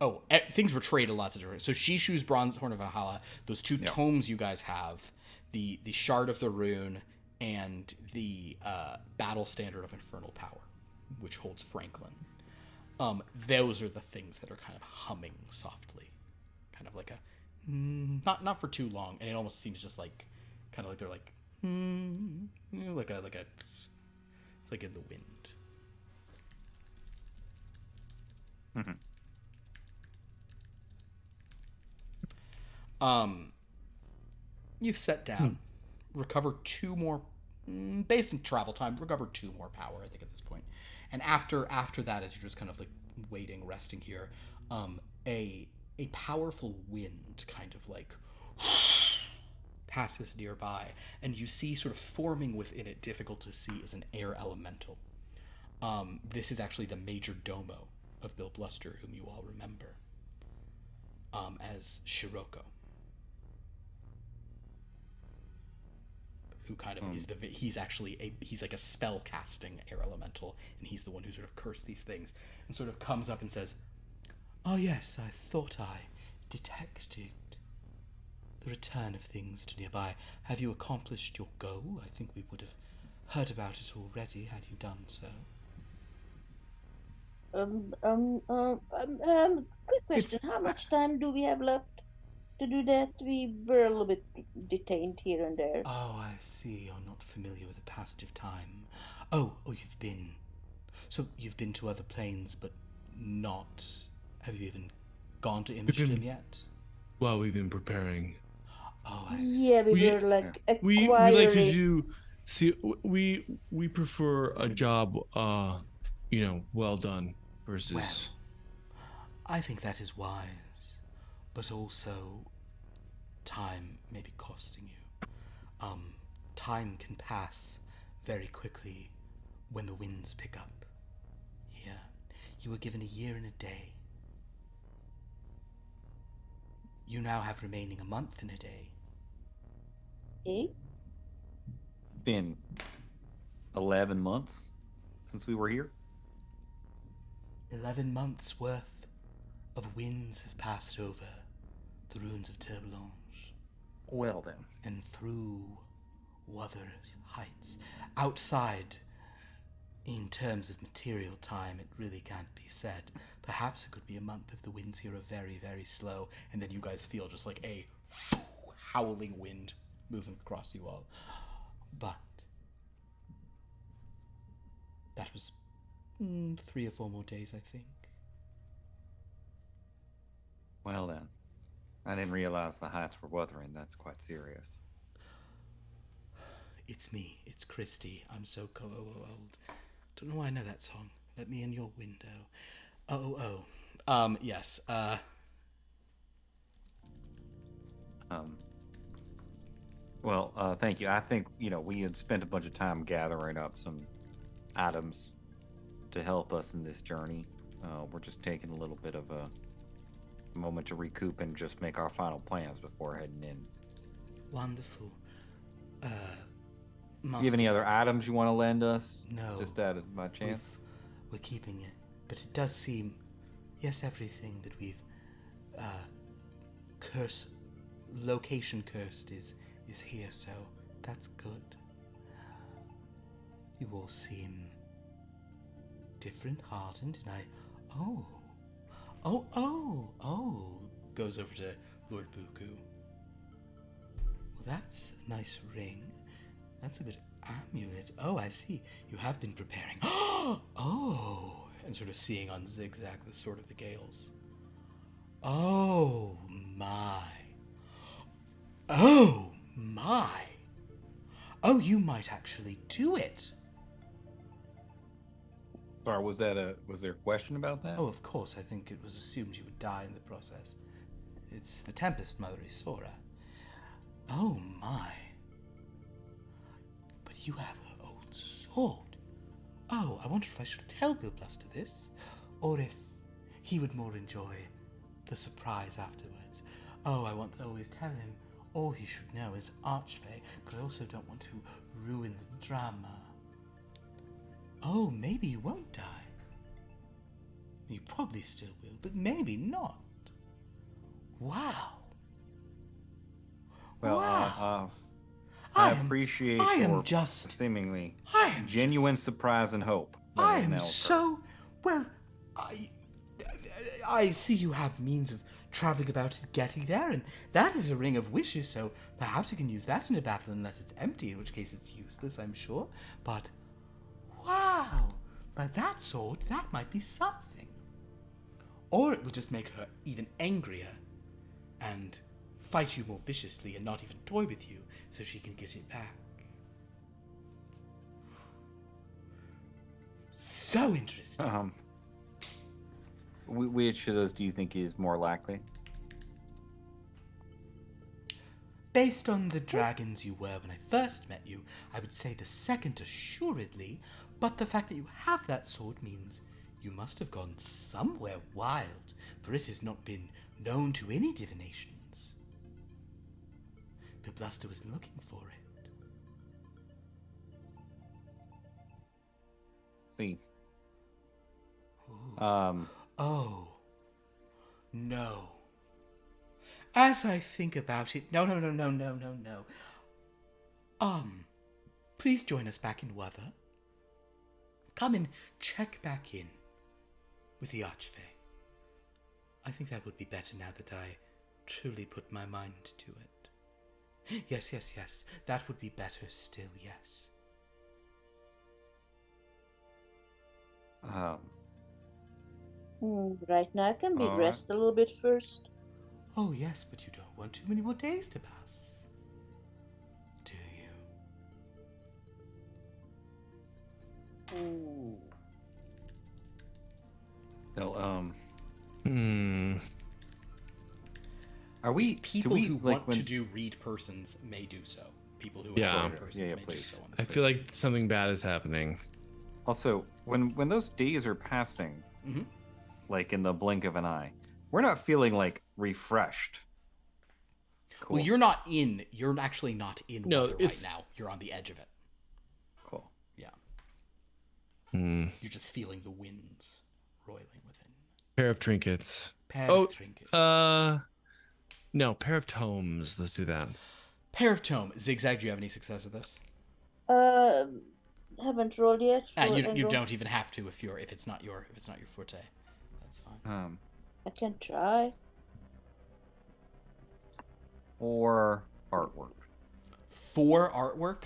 Oh, things were traded lots of different. So Shishu's bronze horn of Valhalla. Those 2 tomes you guys have, the shard of the rune and the battle standard of infernal power, which holds Franklin. Those are the things that are kind of humming softly, kind of like a. Not for too long, and it almost seems just like, kind of like they're like, it's like in the wind. You've set down, recover 2 more, based on travel time, recover 2 more power, I think at this point. And after that, as you're just kind of like waiting, resting here, a powerful wind kind of like passes nearby, and you see sort of forming within it, difficult to see, is an air elemental. This is actually the major domo of Bill Bluster, whom you all remember as Shiroko, who kind of is he's actually he's like a spell casting air elemental, and he's the one who sort of cursed these things, and sort of comes up and says, "Oh yes, I thought I detected the return of things to nearby. Have you accomplished your goal? I think we would have heard about it already had you done so." Quick question. How much time do we have left? to do that. We were a little bit detained here and there. Oh, I see. You're not familiar with the passage of time. Oh, you've been. So you've been to other planes, but not. Have you even gone to Imagedom yet? Well, we've been preparing. Oh, Yeah, we were like We acquiring. like to do. See, we prefer a job, well done versus. Well, I think that is wise, but also time may be costing you. Time can pass very quickly when the winds pick up. Here, you were given a year and a day. You now have remaining a month and a day. Eh? Been 11 months since we were here. 11 months worth of winds have passed over the ruins of Turblanche Well then. and through Wuthers Heights. Outside, in terms of material time, it really can't be said. Perhaps it could be a month if the winds here are very, very slow, and then you guys feel just like a howling wind moving across you all. But that was 3 or 4 more days, I think. Well then. I didn't realize the heights were wuthering. That's quite serious. It's me. It's Christy. I'm so old. Don't know why I know that song. Let me in your window. Yes. Well, thank you. I think, we had spent a bunch of time gathering up some items to help us in this journey. We're just taking a little bit of a moment to recoup and just make our final plans before heading in. Wonderful. Do you have any other items you want to lend us? No. Just out of my chance? We're keeping it. But it does seem, yes, everything that we've location cursed is here, so that's good. You all seem different, hardened, and goes over to Lord Buku. Well, that's a nice ring. That's a good amulet. Oh, I see. You have been preparing. Oh, and sort of seeing on XigXag the Sword of the Gales. Oh, my. Oh, my. Oh, you might actually do it. Sorry, was there a question about that? Oh, of course. I think it was assumed you would die in the process. It's the Tempest, Mother Isora. Oh, my. But you have her old sword. Oh, I wonder if I should tell Bill Bluster this, or if he would more enjoy the surprise afterwards. Oh, I want to always tell him all he should know is Archfey, but I also don't want to ruin the drama. Oh, maybe you won't die. You probably still will, but maybe not. Wow. Well, wow. I appreciate your seemingly genuine surprise and hope. I am so... Well, I see you have means of traveling about and getting there, and that is a ring of wishes, so perhaps you can use that in a battle unless it's empty, in which case it's useless, I'm sure. But, wow, by that sword, that might be something. Or it will just make her even angrier and fight you more viciously and not even toy with you so she can get it back. So interesting. Which of those do you think is more likely? Based on the dragons you were when I first met you, I would say the second assuredly, but the fact that you have that sword means you must have gone somewhere wild, for it has not been known to any divinations. Bill Bluster was looking for it. See. Oh, no. As I think about it, no. Please join us back in Wuther. Come and check back in with the Archfey. I think that would be better now that I truly put my mind to it. Yes, yes, yes. That would be better still, yes. Right now, I can be All rest a little bit first. Oh, yes, but you don't want too many more days to pass. Do you? Hmm. So, Hmm. are we People do we, who like, want to do read persons may do so. People who Yeah. are read persons Yeah, may do please. so on this I feel page. like something bad is happening. Also, when those days are passing, Mhm. like in the blink of an eye, we're not feeling like refreshed. Cool. Well, you're actually not in No, weather right it's- now. You're on the edge of it. cool. Yeah. Hmm. You're just feeling the winds roiling within. Pair of trinkets. Pair Oh, of trinkets. no, pair of tomes. Let's do that. Pair of tome. XigXag, do you have any success at this? Haven't rolled yet. You Angle. don't even have to if it's not your forte. That's fine. I can try. Or artwork. For artwork,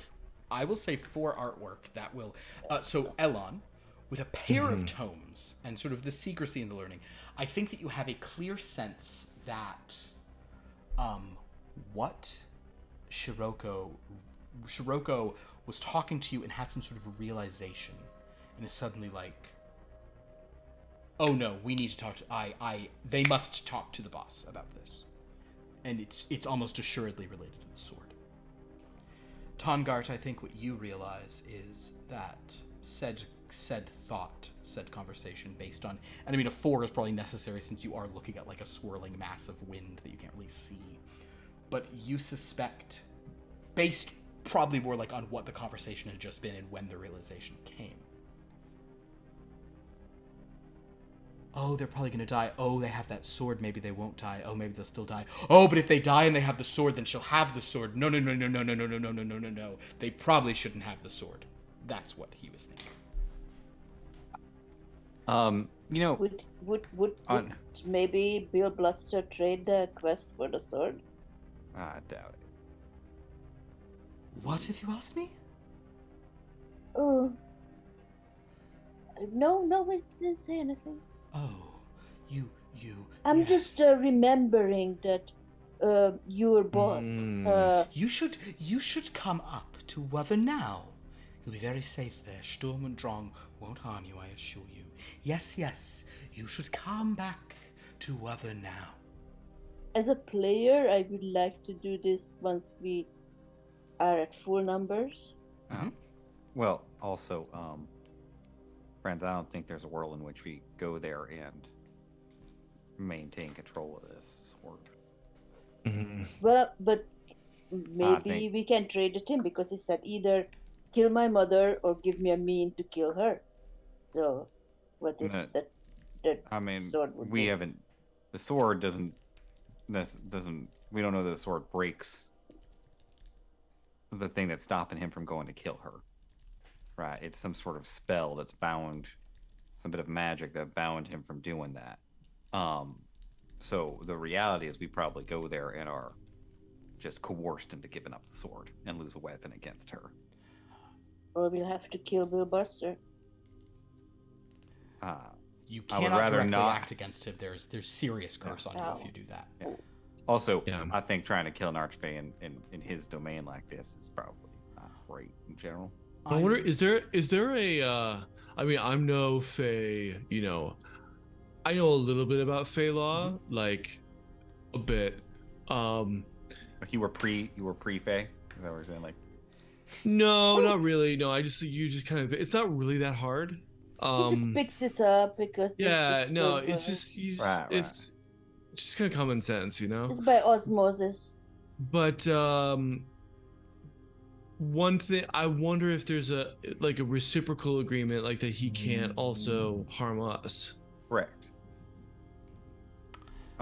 I will say for artwork that will. So Elon, with a pair of tomes and sort of the secrecy and the learning, I think that you have a clear sense that, what Shiroko was talking to you and had some sort of a realization, and is suddenly like, oh no, we need to talk to they must talk to the boss about this. And it's almost assuredly related to the sword. Tongart, I think what you realize is that said thought, said conversation based on, and I mean a 4 is probably necessary since you are looking at like a swirling mass of wind that you can't really see. But you suspect, based probably more like on what the conversation had just been and when the realization came. Oh, they're probably going to die. Oh, they have that sword. Maybe they won't die. Oh, maybe they'll still die. Oh, but if they die and they have the sword, then she'll have the sword. No. They probably shouldn't have the sword. That's what he was thinking. You know, Would On- maybe Bill Bluster trade the quest for the sword? I doubt it. What, if you ask me? Oh. No, we didn't say anything. Oh, you. I'm yes. just remembering that your boss. You should come up to Weather now. You'll be very safe there. Sturm und Drang won't harm you, I assure you. Yes, you should come back to Weather now. As a player, I would like to do this once we are at full numbers. Well, also, friends, I don't think there's a world in which we go there and maintain control of this sword. Well, but maybe think- we can trade it in because he said either kill my mother or give me a mean to kill her. So, what if No. that I mean, sword would we do? haven't. The sword doesn't. We don't know that the sword breaks the thing that's stopping him from going to kill her. Right? It's some sort of spell that's bound, some bit of magic that bound him from doing that. So the reality is, we probably go there and are just coerced into giving up the sword and lose a weapon against her. Or we'll have to kill Bill Buster. You I would cannot rather directly not- act agast him. There's serious curse on you if you do that. Also, Yeah. I think trying to kill an archfey in his domain like this is probably not great in general. I wonder, is there a I mean, I'm no Fey, I know a little bit about Fey law, like a bit. Like you were pre-Fey? Is that what we're saying? Like, No, not really. No, you just kind of, it's not really that hard. He just picks it up because Yeah, it's no, over. it's just Right. it's just kind of common sense, It's by osmosis. But one thing, I wonder if there's a reciprocal agreement, like that he can't also harm us. correct.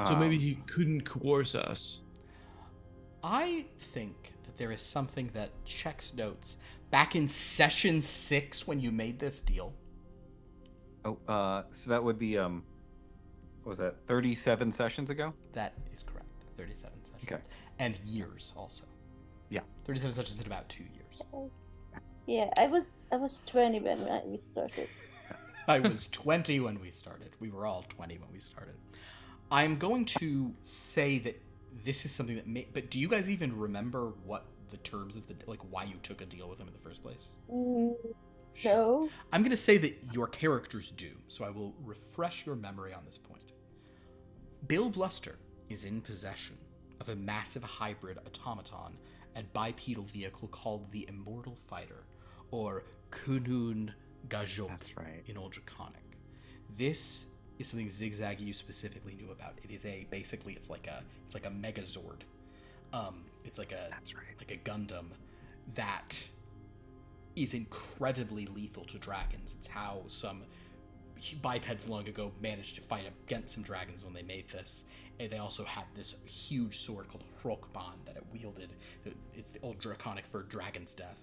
So maybe he couldn't coerce us. I think that there is something that checks notes back in session 6 when you made this deal. So that would be what was that, 37 sessions ago? That is correct. 37 sessions. Okay. And years also. Yeah. 37 sessions in about 2 years. Yeah, I was 20 when we started. I was 20 when we started. We were all 20 when we started. I'm going to say that this is something that but do you guys even remember what the terms of why you took a deal with him in the first place? No. I'm going to say that your characters do, so I will refresh your memory on this point. Bill Bluster is in possession of a massive hybrid automaton and bipedal vehicle called the Immortal Fighter, or Kunun Gajok. That's right. In Old Draconic. This is something XigXag you specifically knew about. It is basically it's like a Megazord. It's like a That's right. like a Gundam that is incredibly lethal to dragons. It's how some bipeds long ago managed to fight against some dragons when they made this. And they also had this huge sword called Hrokban that it wielded. It's the Old Draconic for dragon's death.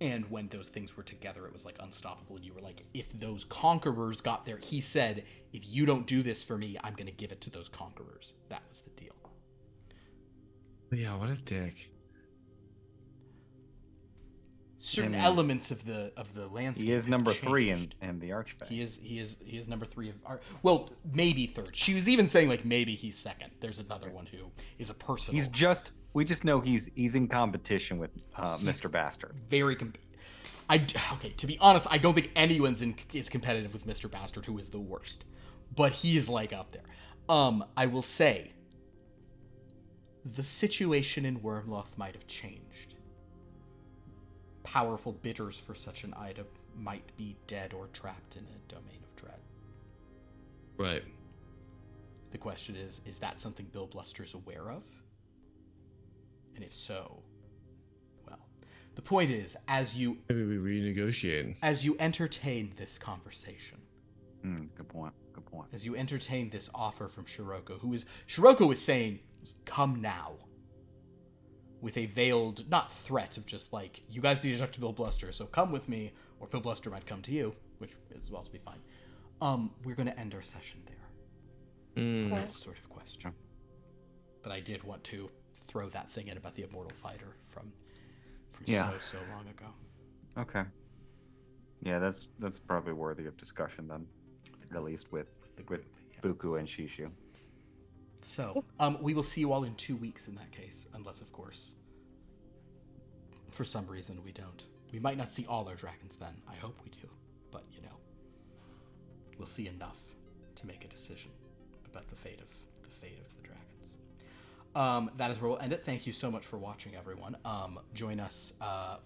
And when those things were together, it was like unstoppable. And you were like, if those conquerors got there, he said, if you don't do this for me, I'm going to give it to those conquerors. That was the deal. Yeah, what a dick. Certain elements of the landscape. He is have number changed. 3 in the Archfey. He is number 3 of our. Well, maybe third. She was even saying like maybe he's second. There's another one who is a personal. We just know he's in competition with Mr. Bastard. Very. Okay, to be honest, I don't think anyone's is competitive with Mr. Bastard, who is the worst, but he is like up there. I will say. The situation in Wyrmloth might have changed. Powerful bidders for such an item might be dead or trapped in a domain of dread. Right. The question is that something Bill Bluster's aware of? And if so, well, the point is, Maybe we renegotiate. As you entertain this conversation, Good point. as you entertain this offer from Shiroko is saying, come now. With a veiled, not threat of just like, you guys need to talk to Bill Bluster, so come with me, or Bill Bluster might come to you, which is well to be fine. We're going to end our session there. This sort of question. But I did want to throw that thing in about the Immortal Fighter from so long ago. Okay. Yeah, that's probably worthy of discussion then, at least with Buku and Shishu. So, we will see you all in 2 weeks in that case, unless, of course, for some reason we don't. We might not see all our dragons then. I hope we do. But, we'll see enough to make a decision about the fate of the dragons. That is where we'll end it. Thank you so much for watching, everyone. Join us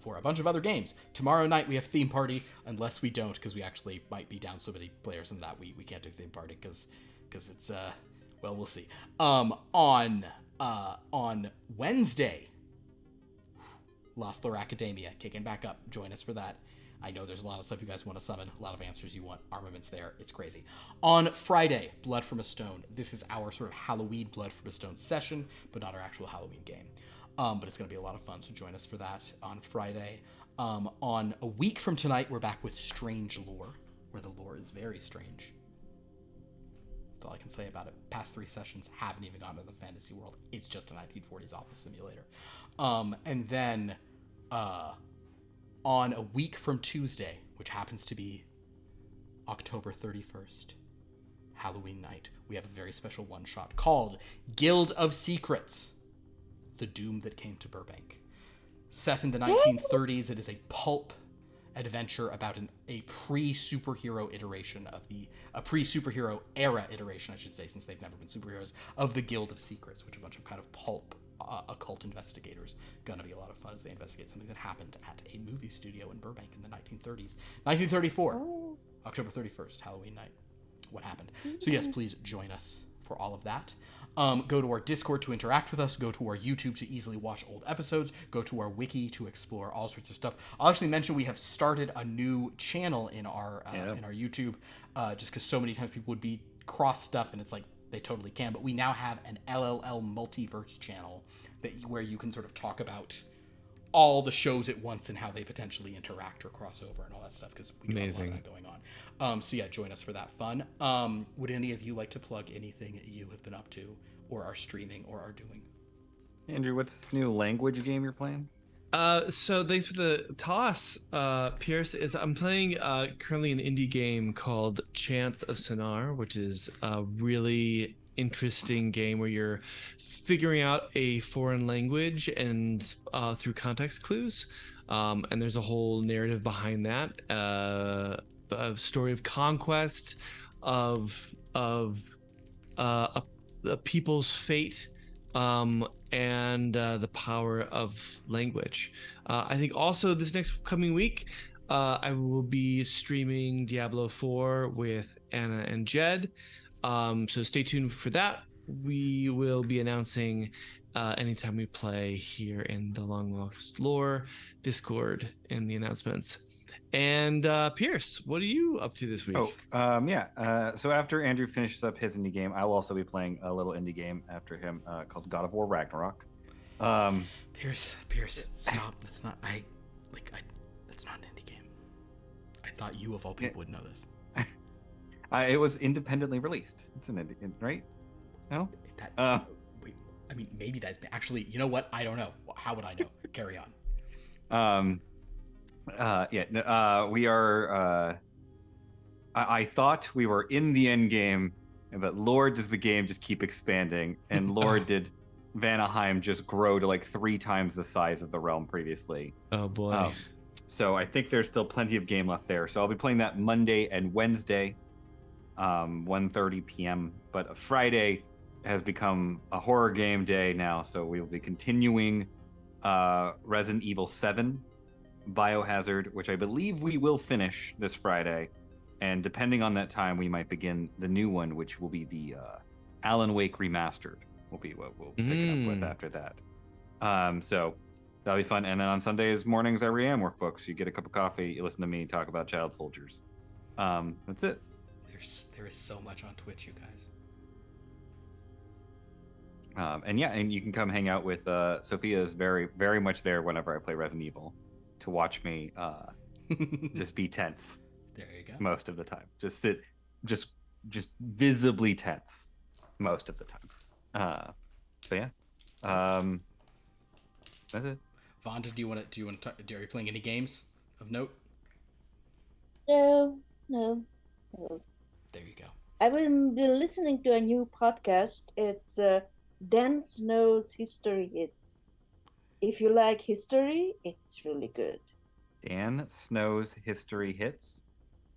for a bunch of other games. Tomorrow night we have Theme Party, unless we don't, because we actually might be down so many players in that we can't do Theme Party, because it's... Well, we'll see. On Wednesday, Lost Lore Academia kicking back up. Join us for that. I know there's a lot of stuff you guys want to summon, a lot of answers you want, armaments there. It's crazy. On Friday, Blood from a Stone. This is our sort of Halloween Blood from a Stone session, but not our actual Halloween game. But it's going to be a lot of fun, so join us for that on Friday. On a week from tonight, we're back with Strange Lore, where the lore is very strange. All I can say about it. Past 3 sessions haven't even gone to the fantasy world. It's just a 1940s office simulator. And then on a week from Tuesday, which happens to be October 31st, Halloween night, we have a very special one-shot called Guild of Secrets, The Doom That Came to Burbank. Set in the 1930s, it is a pulp adventure about a pre-superhero iteration of a pre-superhero era iteration, I should say, since they've never been superheroes, of the Guild of Secrets, which a bunch of kind of pulp occult investigators. Gonna be a lot of fun as they investigate something that happened at a movie studio in Burbank in the 1930s. 1934, October 31st, Halloween night. What happened? So yes, please join us for all of that. Go to our Discord to interact with us. Go to our YouTube to easily watch old episodes. Go to our wiki to explore all sorts of stuff. I'll actually mention we have started a new channel in our YouTube, just because so many times people would be cross stuff, and it's like they totally can. But we now have an LLL multiverse channel where you can sort of talk about all the shows at once and how they potentially interact or cross over and all that stuff, because we do have a lot of that going on. So yeah, join us for that fun. Would any of you like to plug anything you have been up to or are streaming or are doing? Andrew, what's this new language game you're playing? So thanks for the toss, Pierce. I'm playing currently an indie game called Chants of Sonar, which is a really interesting game where you're figuring out a foreign language and through context clues. And there's a whole narrative behind that. A story of conquest, of a people's fate. And the power of language. I think also this next coming week, I will be streaming Diablo 4 with Anna and Jed. So stay tuned for that. We will be announcing anytime we play here in the Long Lost Lore Discord in the announcements. And Pierce, what are you up to this week? So after Andrew finishes up his indie game, I will also be playing a little indie game after him called God of War Ragnarok. Pierce, stop. That's not that's not an indie game. I thought you of all people would know this. It was independently released. It's an indie, right? No? Wait, I mean, maybe that's actually, you know what? I don't know. How would I know? Carry on. We are. I thought we were in the end game, but Lord, does the game just keep expanding? And Lord, did Vanaheim just grow to like 3 times the size of the realm previously? Oh boy! So I think there's still plenty of game left there. So I'll be playing that Monday and Wednesday, 1:30 p.m. But Friday has become a horror game day now, so we will be continuing Resident Evil 7. Biohazard, which I believe we will finish this Friday, and depending on that time, we might begin the new one, which will be the Alan Wake Remastered. Will be what we'll pick it up with after that. So that'll be fun. And then on Sundays mornings, I am work books. You get a cup of coffee, you listen to me talk about child soldiers. That's it. There is so much on Twitch, you guys. And you can come hang out with Sophia is very, very much there whenever I play Resident Evil to watch me just be tense. There you go. Most of the time. Just sit just visibly tense most of the time. So yeah. That's it. Vanda, are you playing any games of note? No. There you go. I've been listening to a new podcast. It's Dan Snow's History Hits. If you like history, it's really good. Dan Snow's History Hits?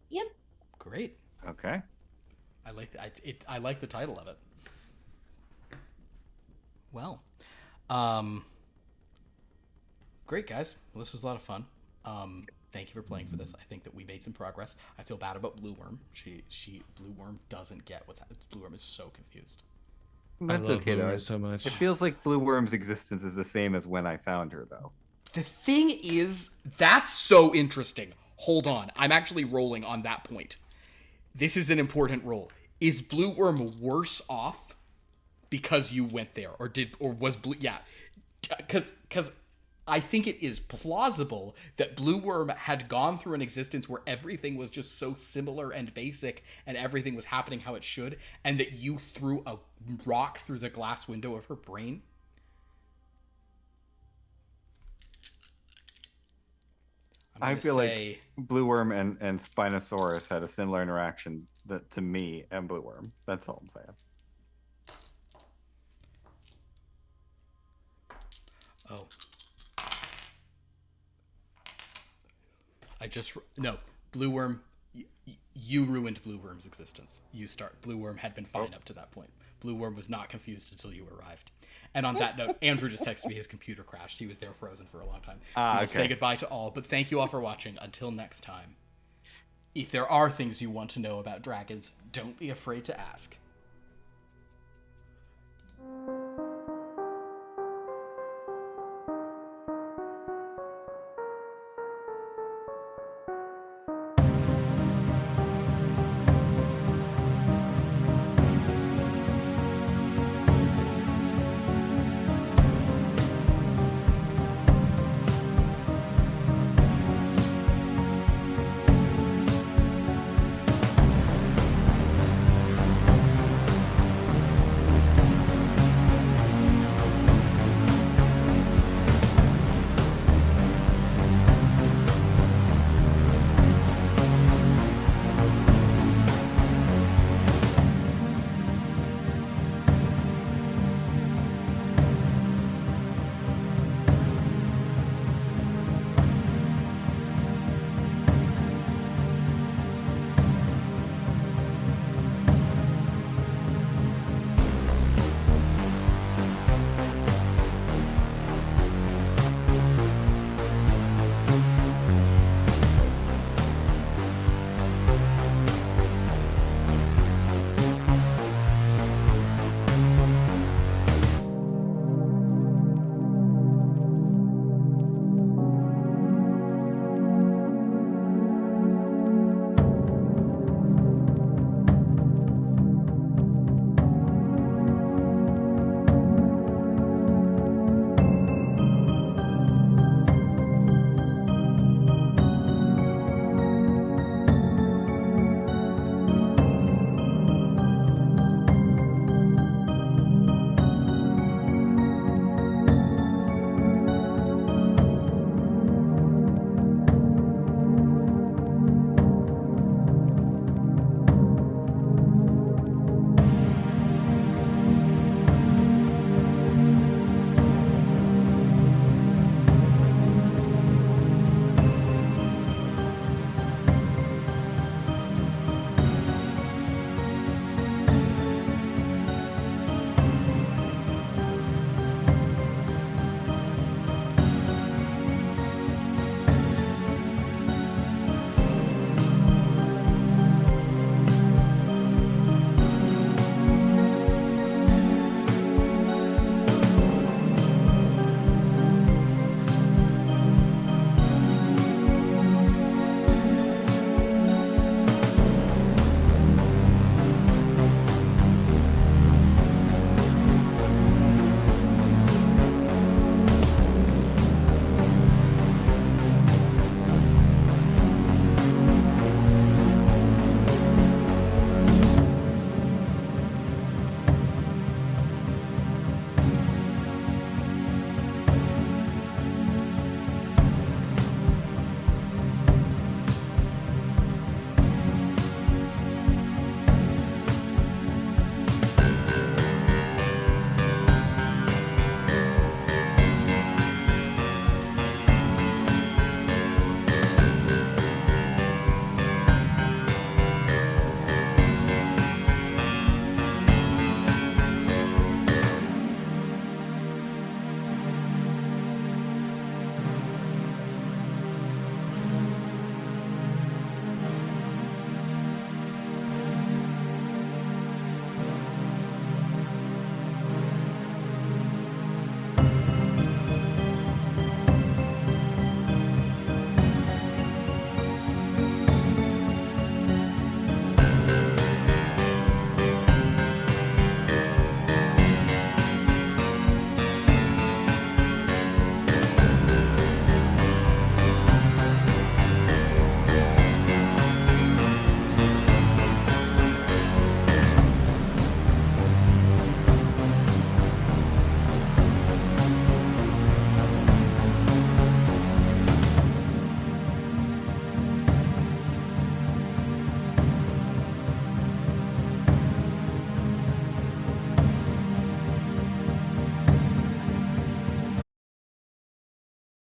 Yep. Great. Okay. I like the title of it. Well, great, guys. Well, this was a lot of fun. Thank you for playing for this. I think that we made some progress. I feel bad about Blue Worm. Blue Worm doesn't get what's happening. Blue Worm is so confused. That's okay though. So much. It feels like Blue Worm's existence is the same as when I found her, though. The thing is, that's so interesting. Hold on, I'm actually rolling on that point. This is an important roll. Is Blue Worm worse off because you went there, or was Blue? Yeah, because I think it is plausible that Blue Worm had gone through an existence where everything was just so similar and basic and everything was happening how it should, and that you threw a rock through the glass window of her brain. I feel like Blue Worm and Spinosaurus had a similar interaction to me and Blue Worm. That's all I'm saying. Oh. No, Blue Worm, you ruined Blue Worm's existence. Blue Worm had been fine up to that point. Blue Worm was not confused until you arrived. And on that note, Andrew just texted me his computer crashed. He was there frozen for a long time. We will say goodbye to all, but thank you all for watching. Until next time, if there are things you want to know about dragons, don't be afraid to ask.